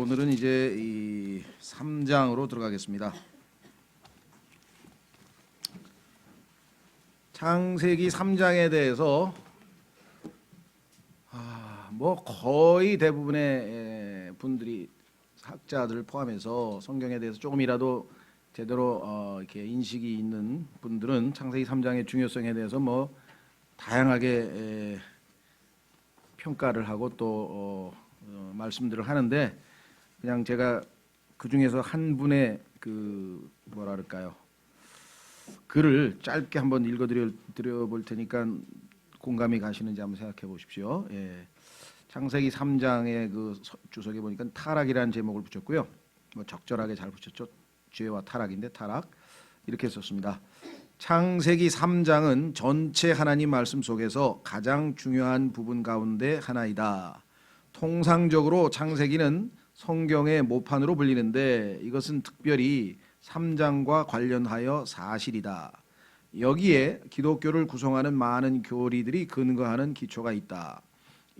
오늘은 이제 이 3장으로 들어가겠습니다. 창세기 3장에 대해서 뭐 거의 대부분의 분들이 학자들 포함해서 성경에 대해서 조금이라도 제대로 이렇게 인식이 있는 분들은 창세기 3장의 중요성에 대해서 뭐 다양하게 평가를 하고 또 말씀들을 하는데, 그냥 제가 그 중에서 한 분의 그 뭐라 그럴까요, 글을 짧게 한번 읽어드려 볼 테니까 공감이 가시는지 한번 생각해 보십시오. 창세기 3장의 그 주석에 보니까 타락이라는 제목을 붙였고요. 뭐 적절하게 잘 붙였죠. 죄와 타락인데 타락 이렇게 썼습니다. 창세기 3장은 전체 하나님 말씀 속에서 가장 중요한 부분 가운데 하나이다. 통상적으로 창세기는 성경의 모판으로 불리는데 이것은 특별히 3장과 관련하여 사실이다. 여기에 기독교를 구성하는 많은 교리들이 근거하는 기초가 있다.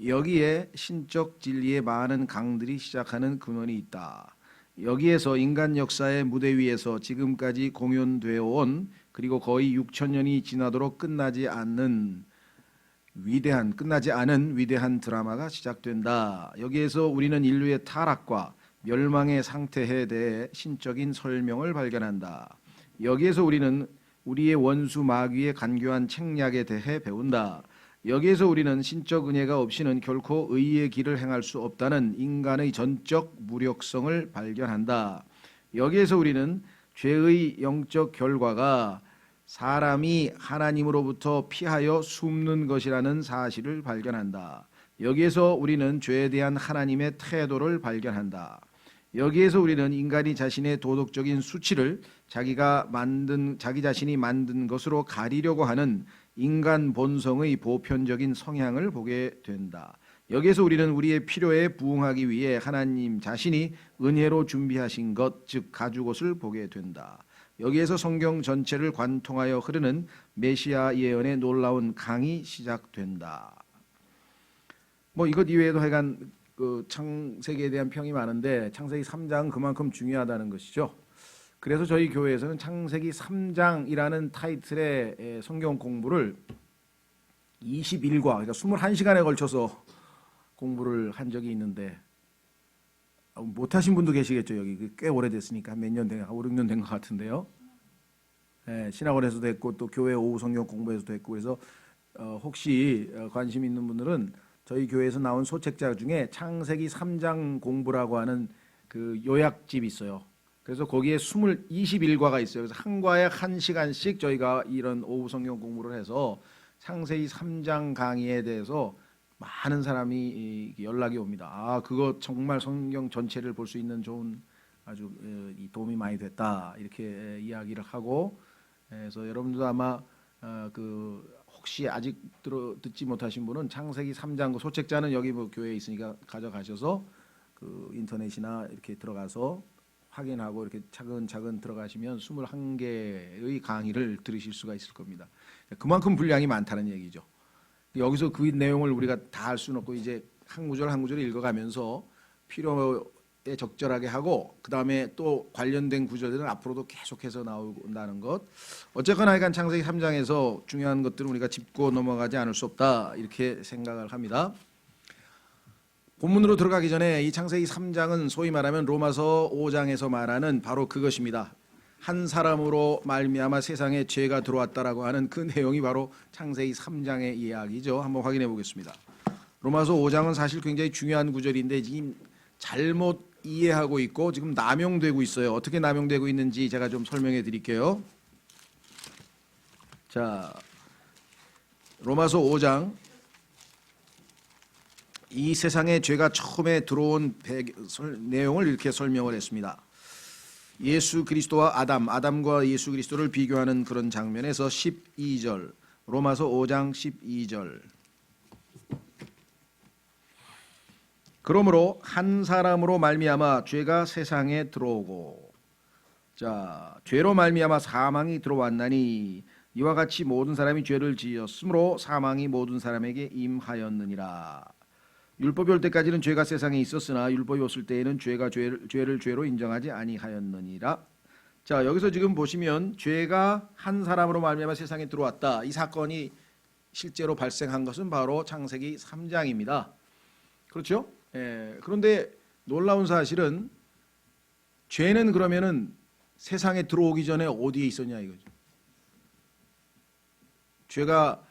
여기에 신적 진리의 많은 강들이 시작하는 근원이 있다. 여기에서 인간 역사의 무대 위에서 지금까지 공연되어 온, 그리고 거의 6,000년이 지나도록 끝나지 않은 위대한 드라마가 시작된다. 여기에서 우리는 인류의 타락과 멸망의 상태에 대해 신적인 설명을 발견한다. 여기에서 우리는 우리의 원수 마귀의 간교한 책략에 대해 배운다. 여기에서 우리는 신적 은혜가 없이는 결코 의의 길을 행할 수 없다는 인간의 전적 무력성을 발견한다. 여기에서 우리는 죄의 영적 결과가 사람이 하나님으로부터 피하여 숨는 것이라는 사실을 발견한다. 여기에서 우리는 죄에 대한 하나님의 태도를 발견한다. 여기에서 우리는 인간이 자신의 도덕적인 수치를 자기 자신이 만든 것으로 가리려고 하는 인간 본성의 보편적인 성향을 보게 된다. 여기에서 우리는 우리의 필요에 부응하기 위해 하나님 자신이 은혜로 준비하신 것, 즉 가죽옷을 보게 된다. 여기에서 성경 전체를 관통하여 흐르는 메시아 예언의 놀라운 강이 시작된다. 뭐 이것 이외에도 하여간 그 창세기에 대한 평이 많은데 창세기 3장은 그만큼 중요하다는 것이죠. 그래서 저희 교회에서는 창세기 3장이라는 타이틀의 성경 공부를 21과, 그러니까 21시간에 걸쳐서 공부를 한 적이 있는데, 못하신 분도 계시겠죠. 여기 꽤 오래됐으니까 몇 년 된, 5, 6년 된 것 같은데요. 신학원에서도 했고 또 교회 오후 성경 공부에서도 했고, 그래서 혹시 관심 있는 분들은 저희 교회에서 나온 소책자 중에 창세기 3장 공부라고 하는 그 요약집이 있어요. 그래서 거기에 21과가 있어요. 그래서 한 과에 1시간씩 저희가 이런 오후 성경 공부를 해서 창세기 3장 강의에 대해서 많은 사람이 연락이 옵니다. 그거 정말 성경 전체를 볼 수 있는 좋은 아주 도움이 많이 됐다, 이렇게 이야기를 하고, 그래서 여러분도 아마 혹시 아직 듣지 못하신 분은 창세기 3장 그 소책자는 여기 뭐 교회에 있으니까 가져가셔서 그 인터넷이나 이렇게 들어가서 확인하고 이렇게 차근차근 들어가시면 21개의 강의를 들으실 수가 있을 겁니다. 그만큼 분량이 많다는 얘기죠. 여기서 그 내용을 우리가 다 할 수는 없고, 이제 한 구절 한 구절 읽어가면서 필요에 적절하게 하고, 그 다음에 또 관련된 구절들은 앞으로도 계속해서 나온다는 것. 어쨌거나 하여간 창세기 3장에서 중요한 것들은 우리가 짚고 넘어가지 않을 수 없다, 이렇게 생각을 합니다. 본문으로 들어가기 전에 이 창세기 3장은 소위 말하면 로마서 5장에서 말하는 바로 그것입니다. 한 사람으로 말미암아 세상에 죄가 들어왔다라고 하는 그 내용이 바로 창세기 3장의 이야기죠. 한번 확인해 보겠습니다. 로마서 5장은 사실 굉장히 중요한 구절인데 지금 잘못 이해하고 있고 지금 남용되고 있어요. 어떻게 남용되고 있는지 제가 좀 설명해 드릴게요. 자, 로마서 5장, 이 세상에 죄가 처음에 들어온 내용을 이렇게 설명을 했습니다. 예수 그리스도와 아담과 예수 그리스도를 비교하는 그런 장면에서 12절, 로마서 5장 12절. 그러므로 한 사람으로 말미암아 죄가 세상에 들어오고, 자, 죄로 말미암아 사망이 들어왔나니 이와 같이 모든 사람이 죄를 지었으므로 사망이 모든 사람에게 임하였느니라. 율법이 올 때까지는 죄가 세상에 있었으나 율법이 없을 때에는 죄가 죄를 죄로 인정하지 아니하였느니라. 자, 여기서 지금 보시면 죄가 한 사람으로 말미암아 세상에 들어왔다. 이 사건이 실제로 발생한 것은 바로 창세기 3장입니다. 그렇죠? 그런데 놀라운 사실은 죄는 그러면은 세상에 들어오기 전에 어디에 있었냐 이거죠. 죄가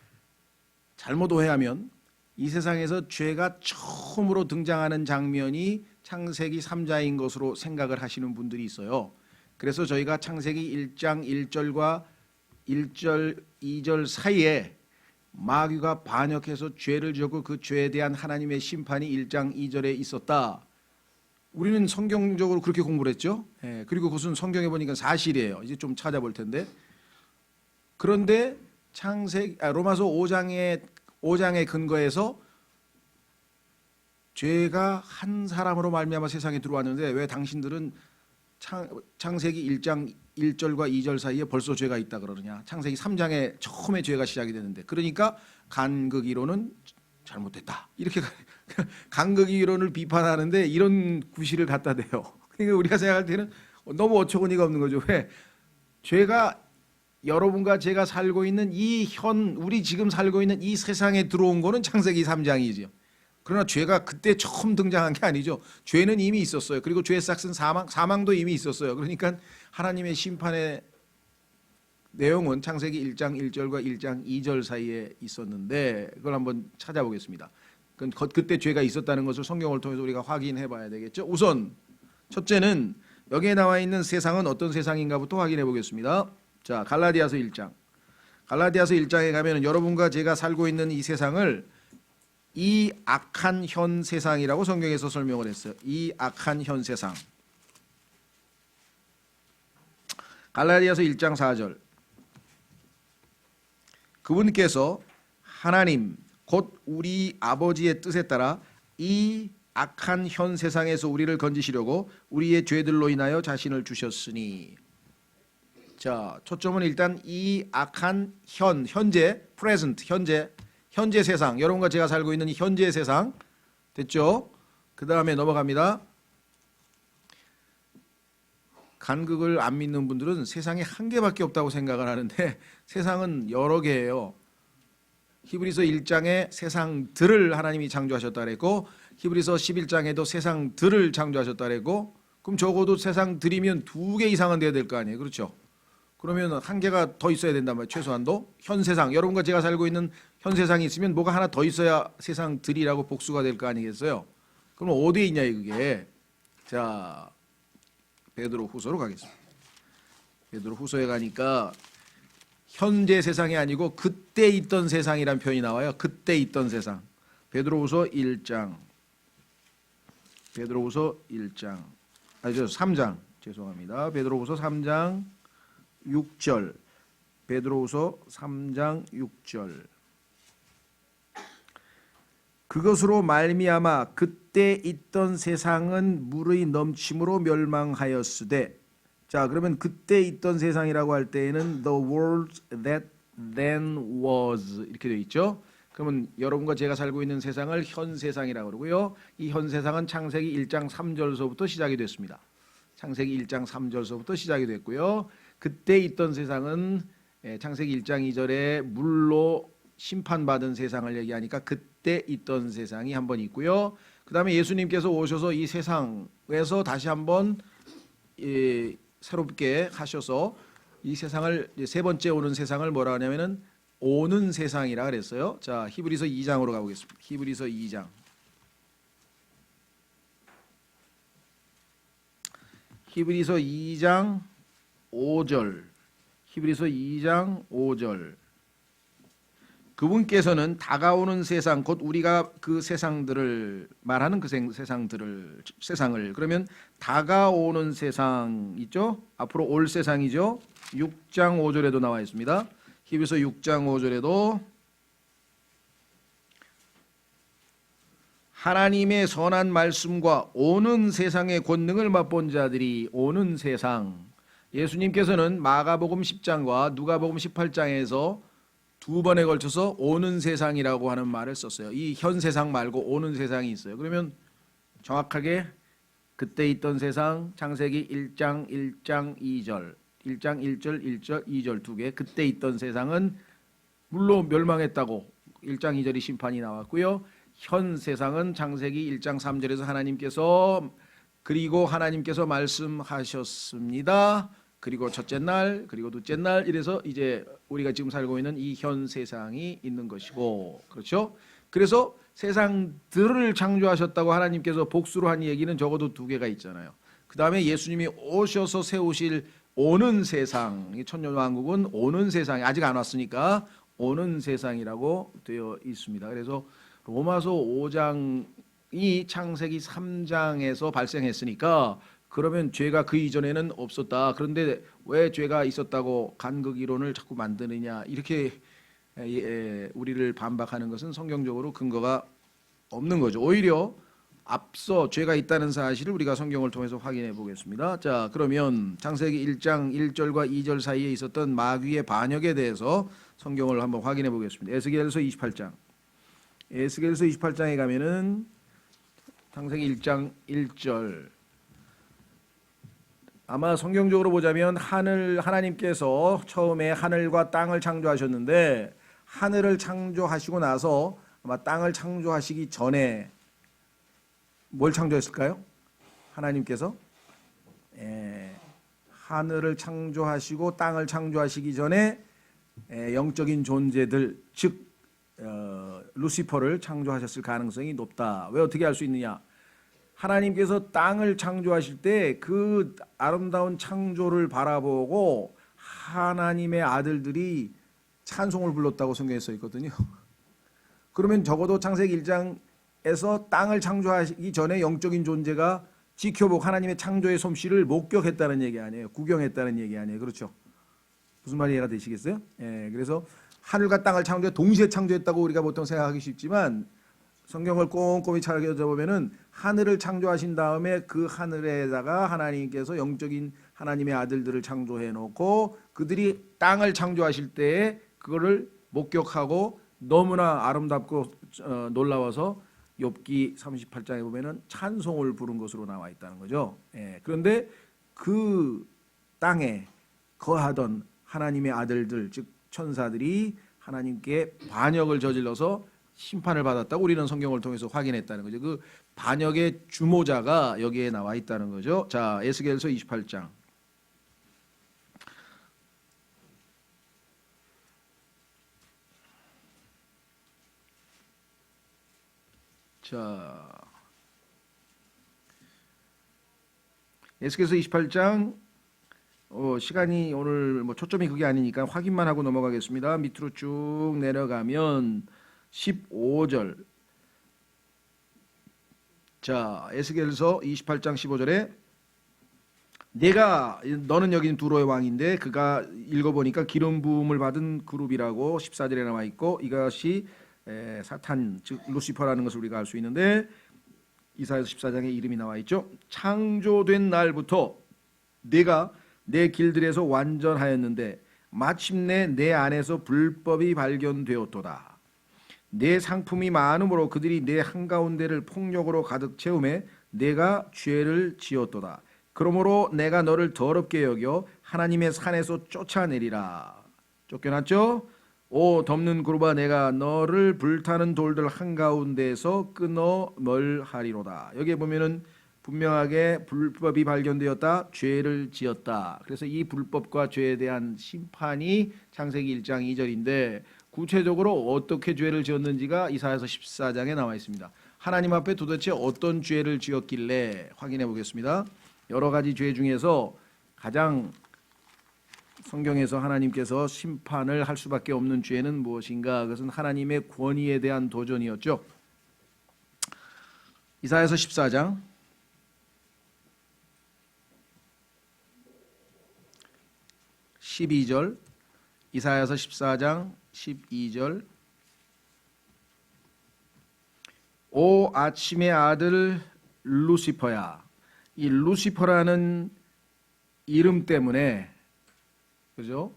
잘못 오해하면 이 세상에서 죄가 처음으로 등장하는 장면이 창세기 3장인 것으로 생각을 하시는 분들이 있어요. 그래서 저희가 창세기 1장 1절과 1절 2절 사이에 마귀가 반역해서 죄를 지었고 그 죄에 대한 하나님의 심판이 1장 2절에 있었다. 우리는 성경적으로 그렇게 공부를 했죠. 그리고 그것은 성경에 보니까 사실이에요. 이제 좀 찾아볼 텐데. 그런데 로마서 5장의 근거에서 죄가 한 사람으로 말미암아 세상에 들어왔는데 왜 당신들은 창세기 1장 1절과 2절 사이에 벌써 죄가 있다 그러느냐. 창세기 3장에 처음에 죄가 시작이 되는데 그러니까 간극이론은 잘못됐다. 이렇게 간극이론을 비판하는데 이런 구실을 갖다 대요. 그러니까 우리가 생각할 때는 너무 어처구니가 없는 거죠. 왜? 죄가 여러분과 제가 살고 있는 우리 지금 살고 있는 이 세상에 들어온 거는 창세기 3장이죠. 그러나 죄가 그때 처음 등장한 게 아니죠. 죄는 이미 있었어요. 그리고 죄의 싹은 사망도 이미 있었어요. 그러니까 하나님의 심판의 내용은 창세기 1장 1절과 1장 2절 사이에 있었는데 그걸 한번 찾아보겠습니다. 그때 죄가 있었다는 것을 성경을 통해서 우리가 확인해 봐야 되겠죠. 우선 첫째는 여기에 나와 있는 세상은 어떤 세상인가부터 확인해 보겠습니다. 자, 갈라디아서 1장. 갈라디아서 1장에 가면 여러분과 제가 살고 있는 이 세상을 이 악한 현 세상이라고 성경에서 설명을 했어요. 이 악한 현 세상. 갈라디아서 1장 4절. 그분께서 하나님 곧 우리 아버지의 뜻에 따라 이 악한 현 세상에서 우리를 건지시려고 우리의 죄들로 인하여 자신을 주셨으니. 자, 초점은 일단 이 악한 현재, present, 현재 세상, 여러분과 제가 살고 있는 이 현재 세상 됐죠? 그 다음에 넘어갑니다. 간극을 안 믿는 분들은 세상에 한 개밖에 없다고 생각을 하는데 세상은 여러 개예요. 히브리서 1장에 세상들을 하나님이 창조하셨다 그랬고 히브리서 11장에도 세상들을 창조하셨다 그랬고 그럼 적어도 세상들이면 2개 이상은 돼야 될 거 아니에요. 그렇죠? 그러면 한 개가 더 있어야 된단 말이에요. 최소한도 현 세상, 여러분과 제가 살고 있는 현 세상이 있으면 뭐가 하나 더 있어야 세상들이라고 복수가 될 거 아니겠어요? 그럼 어디에 있냐 이게. 자, 베드로 후서로 가겠습니다. 베드로 후서에 가니까 현재 세상이 아니고 그때 있던 세상이란 표현이 나와요. 그때 있던 세상. 베드로후서 1장. 베드로후서 1장. 아니죠. 3장. 죄송합니다. 베드로후서 3장 6절. 베드로후서 3장 6절. 그것으로 말미암아 그때 있던 세상은 물의 넘침으로 멸망하였으되. 자, 그러면 그때 있던 세상이라고 할 때에는 the world that then was 이렇게 되어 있죠. 그러면 여러분과 제가 살고 있는 세상을 현 세상이라고 그러고요. 이 현 세상은 창세기 1장 3절서부터 시작이 됐습니다. 창세기 1장 3절서부터 시작이 됐고요. 그때 있던 세상은 창세기 1장 2절에 물로 심판받은 세상을 얘기하니까 그때 있던 세상이 한번 있고요. 그 다음에 예수님께서 오셔서 이 세상에서 다시 한번 새롭게 하셔서 이 세상을 세 번째 오는 세상을 뭐라 하냐면은 오는 세상이라 그랬어요. 자, 히브리서 2장으로 가보겠습니다. 히브리서 2장. 히브리서 2장 5절. 히브리서 2장 5절. 그분께서는 다가오는 세상 곧 우리가 그 세상들을 말하는 그 세상을 그러면 다가오는 세상 있죠? 앞으로 올 세상이죠? 6장 5절에도 나와 있습니다. 히브리서 6장 5절에도 하나님의 선한 말씀과 오는 세상의 권능을 맛본 자들이 오는 세상. 예수님께서는 마가복음 10장과 누가복음 18장에서 두 번에 걸쳐서 오는 세상이라고 하는 말을 썼어요. 이 현 세상 말고 오는 세상이 있어요. 그러면 정확하게 그때 있던 세상 창세기 1장 2절 1장 1절 1절 2절 두 개, 그때 있던 세상은 물론 멸망했다고 1장 2절이 심판이 나왔고요. 현 세상은 창세기 1장 3절에서 하나님께서 그리고 하나님께서 말씀하셨습니다. 그리고 첫째 날, 그리고 둘째 날, 이래서 이제 우리가 지금 살고 있는 이 현 세상이 있는 것이고, 그렇죠? 그래서 세상들을 창조하셨다고 하나님께서 복수로 한 얘기는 적어도 두 개가 있잖아요. 그 다음에 예수님이 오셔서 세우실 오는 세상, 천년왕국은 오는 세상이 아직 안 왔으니까 오는 세상이라고 되어 있습니다. 그래서 로마서 5장이 창세기 3장에서 발생했으니까 그러면 죄가 그 이전에는 없었다. 그런데 왜 죄가 있었다고 간극 이론을 자꾸 만드느냐, 이렇게 우리를 반박하는 것은 성경적으로 근거가 없는 거죠. 오히려 앞서 죄가 있다는 사실을 우리가 성경을 통해서 확인해 보겠습니다. 자, 그러면 창세기 1장 1절과 2절 사이에 있었던 마귀의 반역에 대해서 성경을 한번 확인해 보겠습니다. 에스겔서 28장. 에스겔서 28장에 가면은 창세기 1장 1절. 아마 성경적으로 보자면 하나님께서 처음에 하늘과 땅을 창조하셨는데, 하늘을 창조하시고 나서 아마 땅을 창조하시기 전에 뭘 창조했을까요? 하나님께서 하늘을 창조하시고 땅을 창조하시기 전에 영적인 존재들, 즉 루시퍼를 창조하셨을 가능성이 높다. 왜 어떻게 알 수 있느냐? 하나님께서 땅을 창조하실 때 그 아름다운 창조를 바라보고 하나님의 아들들이 찬송을 불렀다고 성경에 써 있거든요. 그러면 적어도 창세기 1장에서 땅을 창조하기 전에 영적인 존재가 지켜보고 하나님의 창조의 솜씨를 목격했다는 얘기 아니에요. 구경했다는 얘기 아니에요. 그렇죠? 무슨 말이 이해가 되시겠어요? 그래서 하늘과 땅을 동시에 창조했다고 우리가 보통 생각하기 쉽지만, 성경을 꼼꼼히 찾아보면은 하늘을 창조하신 다음에 그 하늘에다가 하나님께서 영적인 하나님의 아들들을 창조해 놓고 그들이 땅을 창조하실 때에 그거를 목격하고 너무나 아름답고 놀라워서 욥기 38장에 보면은 찬송을 부른 것으로 나와 있다는 거죠. 그런데 그 땅에 거하던 하나님의 아들들, 즉 천사들이 하나님께 반역을 저질러서 심판을 받았다고 우리는 성경을 통해서 확인했다는 거죠. 그 반역의 주모자가 여기에 나와 있다는 거죠. 자, 에스겔서 28장. 자, 에스겔서 28장. 시간이 오늘 초점이 그게 아니니까 확인만 하고 넘어가겠습니다. 밑으로 쭉 내려가면 15절. 자, 에스겔서 28장 15절에 너는 여기는 두로의 왕인데, 그가 읽어보니까 기름 부음을 받은 그룹이라고 14절에 나와 있고, 이것이 사탄, 즉 루시퍼라는 것을 우리가 알 수 있는데, 이사야서 14장에 이름이 나와 있죠. 창조된 날부터 내가 내 길들에서 완전하였는데 마침내 내 안에서 불법이 발견되었도다. 내 상품이 많으므로 그들이 내 한가운데를 폭력으로 가득 채우매 내가 죄를 지었도다. 그러므로 내가 너를 더럽게 여겨 하나님의 산에서 쫓아내리라. 쫓겨났죠? 오 덮는 그룹아, 내가 너를 불타는 돌들 한가운데에서 끊어 멸하리로다. 여기에 보면은 분명하게 불법이 발견되었다, 죄를 지었다. 그래서 이 불법과 죄에 대한 심판이 창세기 1장 2절인데, 구체적으로 어떻게 죄를 지었는지가 이사야서 14장에 나와 있습니다. 하나님 앞에 도대체 어떤 죄를 지었길래 확인해 보겠습니다. 여러 가지 죄 중에서 가장 성경에서 하나님께서 심판을 할 수밖에 없는 죄는 무엇인가? 그것은 하나님의 권위에 대한 도전이었죠. 이사야서 14장 12절, 이사야서 14장 12절. 오 아침의 아들 루시퍼야. 이 루시퍼라는 이름 때문에, 그죠?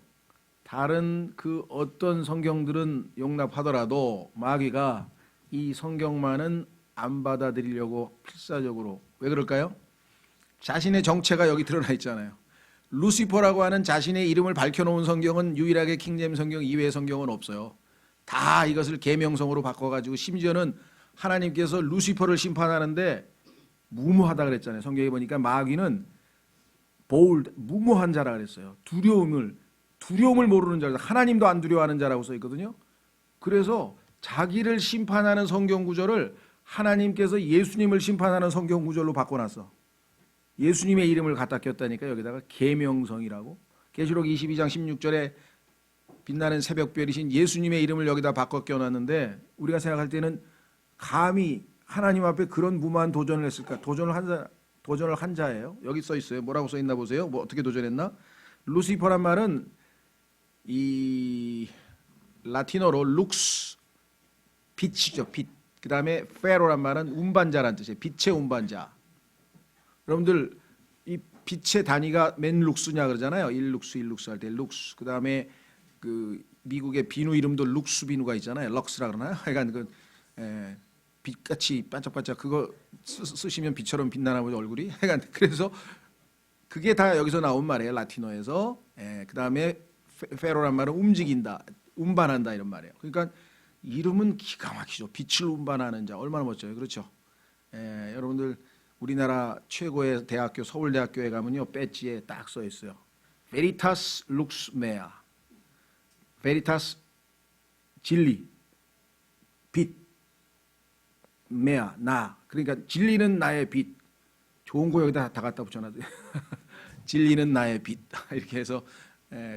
다른 그 어떤 성경들은 용납하더라도 마귀가 이 성경만은 안 받아들이려고 필사적으로. 왜 그럴까요? 자신의 정체가 여기 드러나 있잖아요. 루시퍼라고 하는 자신의 이름을 밝혀놓은 성경은 유일하게 킹제임 성경 이외의 성경은 없어요. 다 이것을 계명성으로 바꿔가지고 심지어는 하나님께서 루시퍼를 심판하는데 무모하다 그랬잖아요. 성경에 보니까 마귀는 bold, 무모한 자라 그랬어요. 두려움을 모르는 자라, 하나님도 안 두려워하는 자라고 써 있거든요. 그래서 자기를 심판하는 성경 구절을 하나님께서 예수님을 심판하는 성경 구절로 바꿔놨어. 예수님의 이름을 갖다 꼈다니까 여기다가 계명성이라고. 계시록 22장 16절에 빛나는 새벽별이신 예수님의 이름을 여기다 바꿔 껴놨는데 우리가 생각할 때는 감히 하나님 앞에 그런 무모한 도전을 했을까? 도전을 한 자예요. 여기 써 있어요. 뭐라고 써 있나 보세요. 뭐 어떻게 도전했나? 루시퍼란 말은 이 라틴어로 룩스, 빛이죠. 빛. 그 다음에 페로란 말은 운반자란 뜻이에요. 빛의 운반자. 여러분들 이 빛의 단위가 맨 룩스냐 그러잖아요. 1룩스 할 때 룩스. 그 다음에 그 미국의 비누 이름도 룩스 비누가 있잖아요. 럭스라 그러나요? 하여간 그 빛같이 반짝반짝 그거 쓰시면 빛처럼 빛나나 보죠 얼굴이. 하여간 그래서 그게 다 여기서 나온 말이에요. 라틴어에서. 그 다음에 페로란 말은 움직인다, 운반한다 이런 말이에요. 그러니까 이름은 기가 막히죠. 빛을 운반하는 자 얼마나 멋져요. 그렇죠. 여러분들 우리나라 최고의 대학교 서울대학교에 가면요 배지에 딱 써 있어요. Veritas Lux Mea. Veritas 진리, 빛, Mea 나. 그러니까 진리는 나의 빛. 좋은 거 여기다 다 갖다 붙여놔도 진리는 나의 빛 이렇게 해서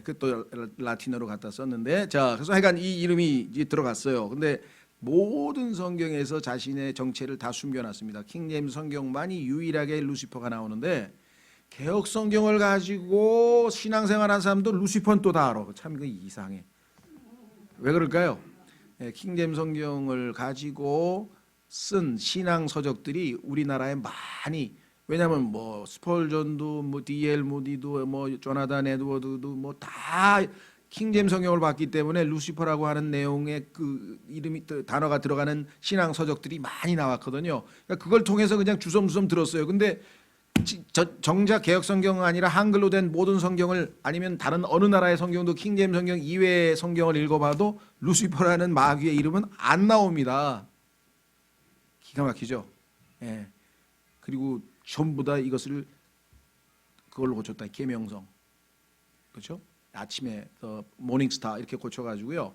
그또 라틴어로 갖다 썼는데 자 그래서 하여간 이 이름이 이제 들어갔어요. 근데 모든 성경에서 자신의 정체를 다 숨겨놨습니다. 킹제임스 성경만이 유일하게 루시퍼가 나오는데 개혁 성경을 가지고 신앙생활한 사람도 루시퍼는 또 다 알아. 참 이거 이상해. 왜 그럴까요? 킹제임스 성경을 가지고 쓴 신앙 서적들이 우리나라에 많이 왜냐하면 뭐 스펄전도 뭐 D.L. 모디도 뭐 조나단 에드워드도 뭐 다 킹제임스 성경을 봤기 때문에 루시퍼라고 하는 내용의 그 이름이 단어가 들어가는 신앙 서적들이 많이 나왔거든요. 그러니까 그걸 통해서 그냥 주섬주섬 들었어요. 근데 정작 개혁 성경은 아니라 한글로 된 모든 성경을 아니면 다른 어느 나라의 성경도 킹제임스 성경 이외의 성경을 읽어봐도 루시퍼라는 마귀의 이름은 안 나옵니다. 기가 막히죠. 예. 그리고 전부 다 이것을 그걸로 고쳤다. 계명성. 그렇죠? 아침에 모닝스타 이렇게 고쳐가지고요.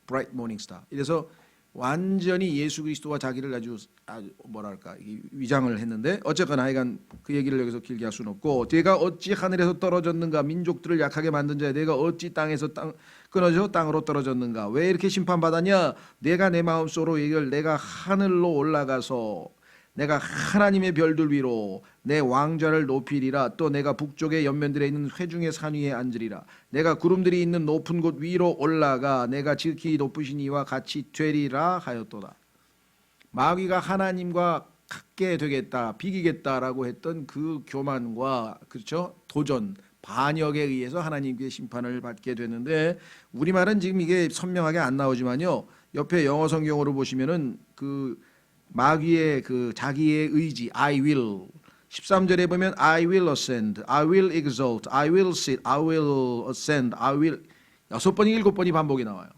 브라이트 모닝스타. 이래서 완전히 예수 그리스도와 자기를 아주 뭐랄까 위장을 했는데 어쨌거나 하여간 그 얘기를 여기서 길게 할 수는 없고 내가 어찌 하늘에서 떨어졌는가 민족들을 약하게 만든 자야 내가 어찌 땅에서 끊어져 땅으로 떨어졌는가 왜 이렇게 심판받았냐 내가 내 마음속으로 얘기를 내가 하늘로 올라가서 내가 하나님의 별들 위로 내 왕좌를 높이리라 또 내가 북쪽의 연면들에 있는 회중의 산 위에 앉으리라 내가 구름들이 있는 높은 곳 위로 올라가 내가 지극히 높으신 이와 같이 되리라 하였도다. 마귀가 하나님과 같게 되겠다 비기겠다라고 했던 그 교만과 그렇죠 도전 반역에 의해서 하나님께 심판을 받게 되는데 우리말은 지금 이게 선명하게 안 나오지만요 옆에 영어 성경으로 보시면은 그 마귀의 그 자기의 의지 I will 13절에 보면 I will ascend, I will exalt, I will sit, I will ascend, I will 6번이 7번이 반복이 나와요.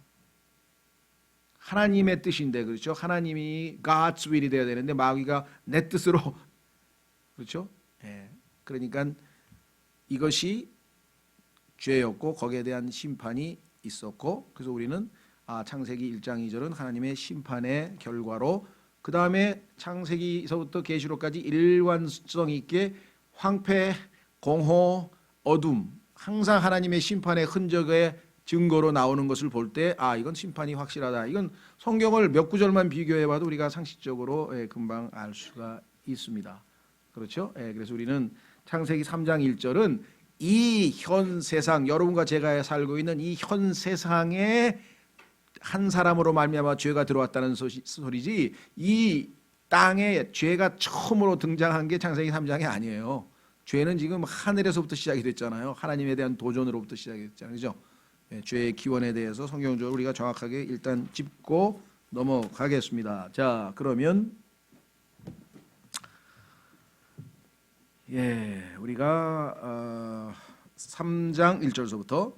하나님의 뜻인데 그렇죠? 하나님이 God's will이 돼야 되는데 마귀가 내 뜻으로 그렇죠? 예. 그러니까 이것이 죄였고 거기에 대한 심판이 있었고 그래서 우리는 창세기 1장 2절은 하나님의 심판의 결과로 그 다음에 창세기서부터 계시록까지 일관성 있게 황폐, 공허, 어둠 항상 하나님의 심판의 흔적의 증거로 나오는 것을 볼 때 이건 심판이 확실하다. 이건 성경을 몇 구절만 비교해봐도 우리가 상식적으로 금방 알 수가 있습니다. 그렇죠? 그래서 우리는 창세기 3장 1절은 이 현 세상 여러분과 제가 살고 있는 이 현 세상에 한 사람으로 말미암아 죄가 들어왔다는 소리지 이 땅에 죄가 처음으로 등장한 게 창세기 3장이 아니에요. 죄는 지금 하늘에서부터 시작이 됐잖아요. 하나님에 대한 도전으로부터 시작이 됐잖아요. 그렇죠? 죄의 기원에 대해서 성경적으로 우리가 정확하게 일단 짚고 넘어가겠습니다. 자, 그러면 우리가 3장 1절서부터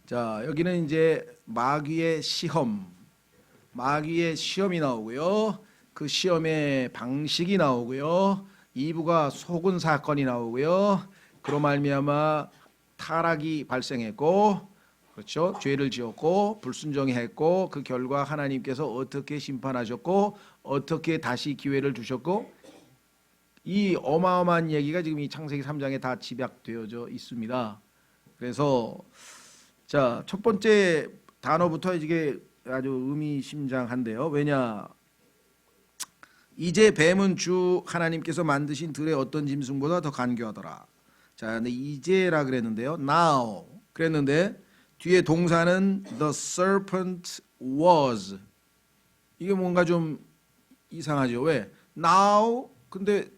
자, 여기는 이제 마귀의 시험이 나오고요. 그 시험의 방식이 나오고요. 이브가 속은 사건이 나오고요. 그로 말미암아 타락이 발생했고, 그렇죠? 죄를 지었고 불순종했고 그 결과 하나님께서 어떻게 심판하셨고 어떻게 다시 기회를 주셨고, 이 어마어마한 얘기가 지금 이 창세기 3장에 다 집약되어져 있습니다. 그래서 자, 첫 번째 단어부터 이게 아주 의미심장한데요. 왜냐? 이제 뱀은 주 하나님께서 만드신 들의 어떤 짐승보다 더 간교하더라. 자, 근데 이제라 그랬는데요. Now 그랬는데 뒤에 동사는 the serpent was. 이게 뭔가 좀 이상하죠. 왜? Now 근데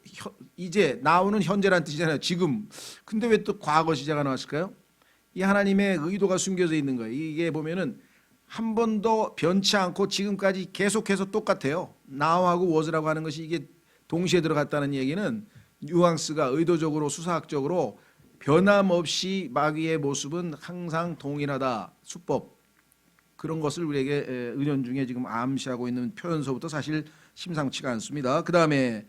이제 now는 현재란 뜻이잖아요. 지금. 근데 왜 또 과거 시제가 나왔을까요? 이 하나님의 의도가 숨겨져 있는 거예요. 이게 보면은 한 번도 변치 않고 지금까지 계속해서 똑같아요. now하고 was라고 하는 것이 이게 동시에 들어갔다는 얘기는 뉘앙스가 의도적으로 수사학적으로 변함없이 마귀의 모습은 항상 동일하다. 수법 그런 것을 우리에게 은연중에 지금 암시하고 있는 표현서부터 사실 심상치가 않습니다. 그 다음에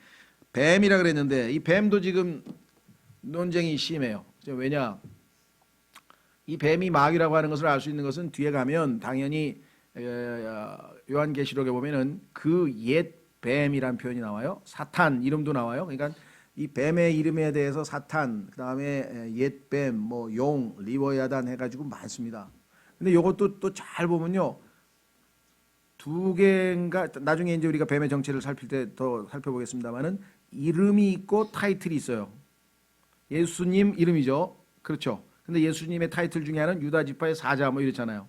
뱀이라 그랬는데 이 뱀도 지금 논쟁이 심해요. 왜냐? 이 뱀이 마귀라고 하는 것을 알 수 있는 것은 뒤에 가면 당연히 요한계시록에 보면은 그 옛 뱀이란 표현이 나와요. 사탄 이름도 나와요. 그러니까 이 뱀의 이름에 대해서 사탄, 그다음에 옛 뱀, 뭐 용, 리워야단 해가지고 많습니다. 근데 이것도 또 잘 보면요, 두 개인가 나중에 이제 우리가 뱀의 정체를 살필 때 더 살펴보겠습니다만은 이름이 있고 타이틀이 있어요. 예수님 이름이죠. 그렇죠. 근데 예수님의 타이틀 중에 하나는 유다 지파의 사자 뭐 이렇잖아요.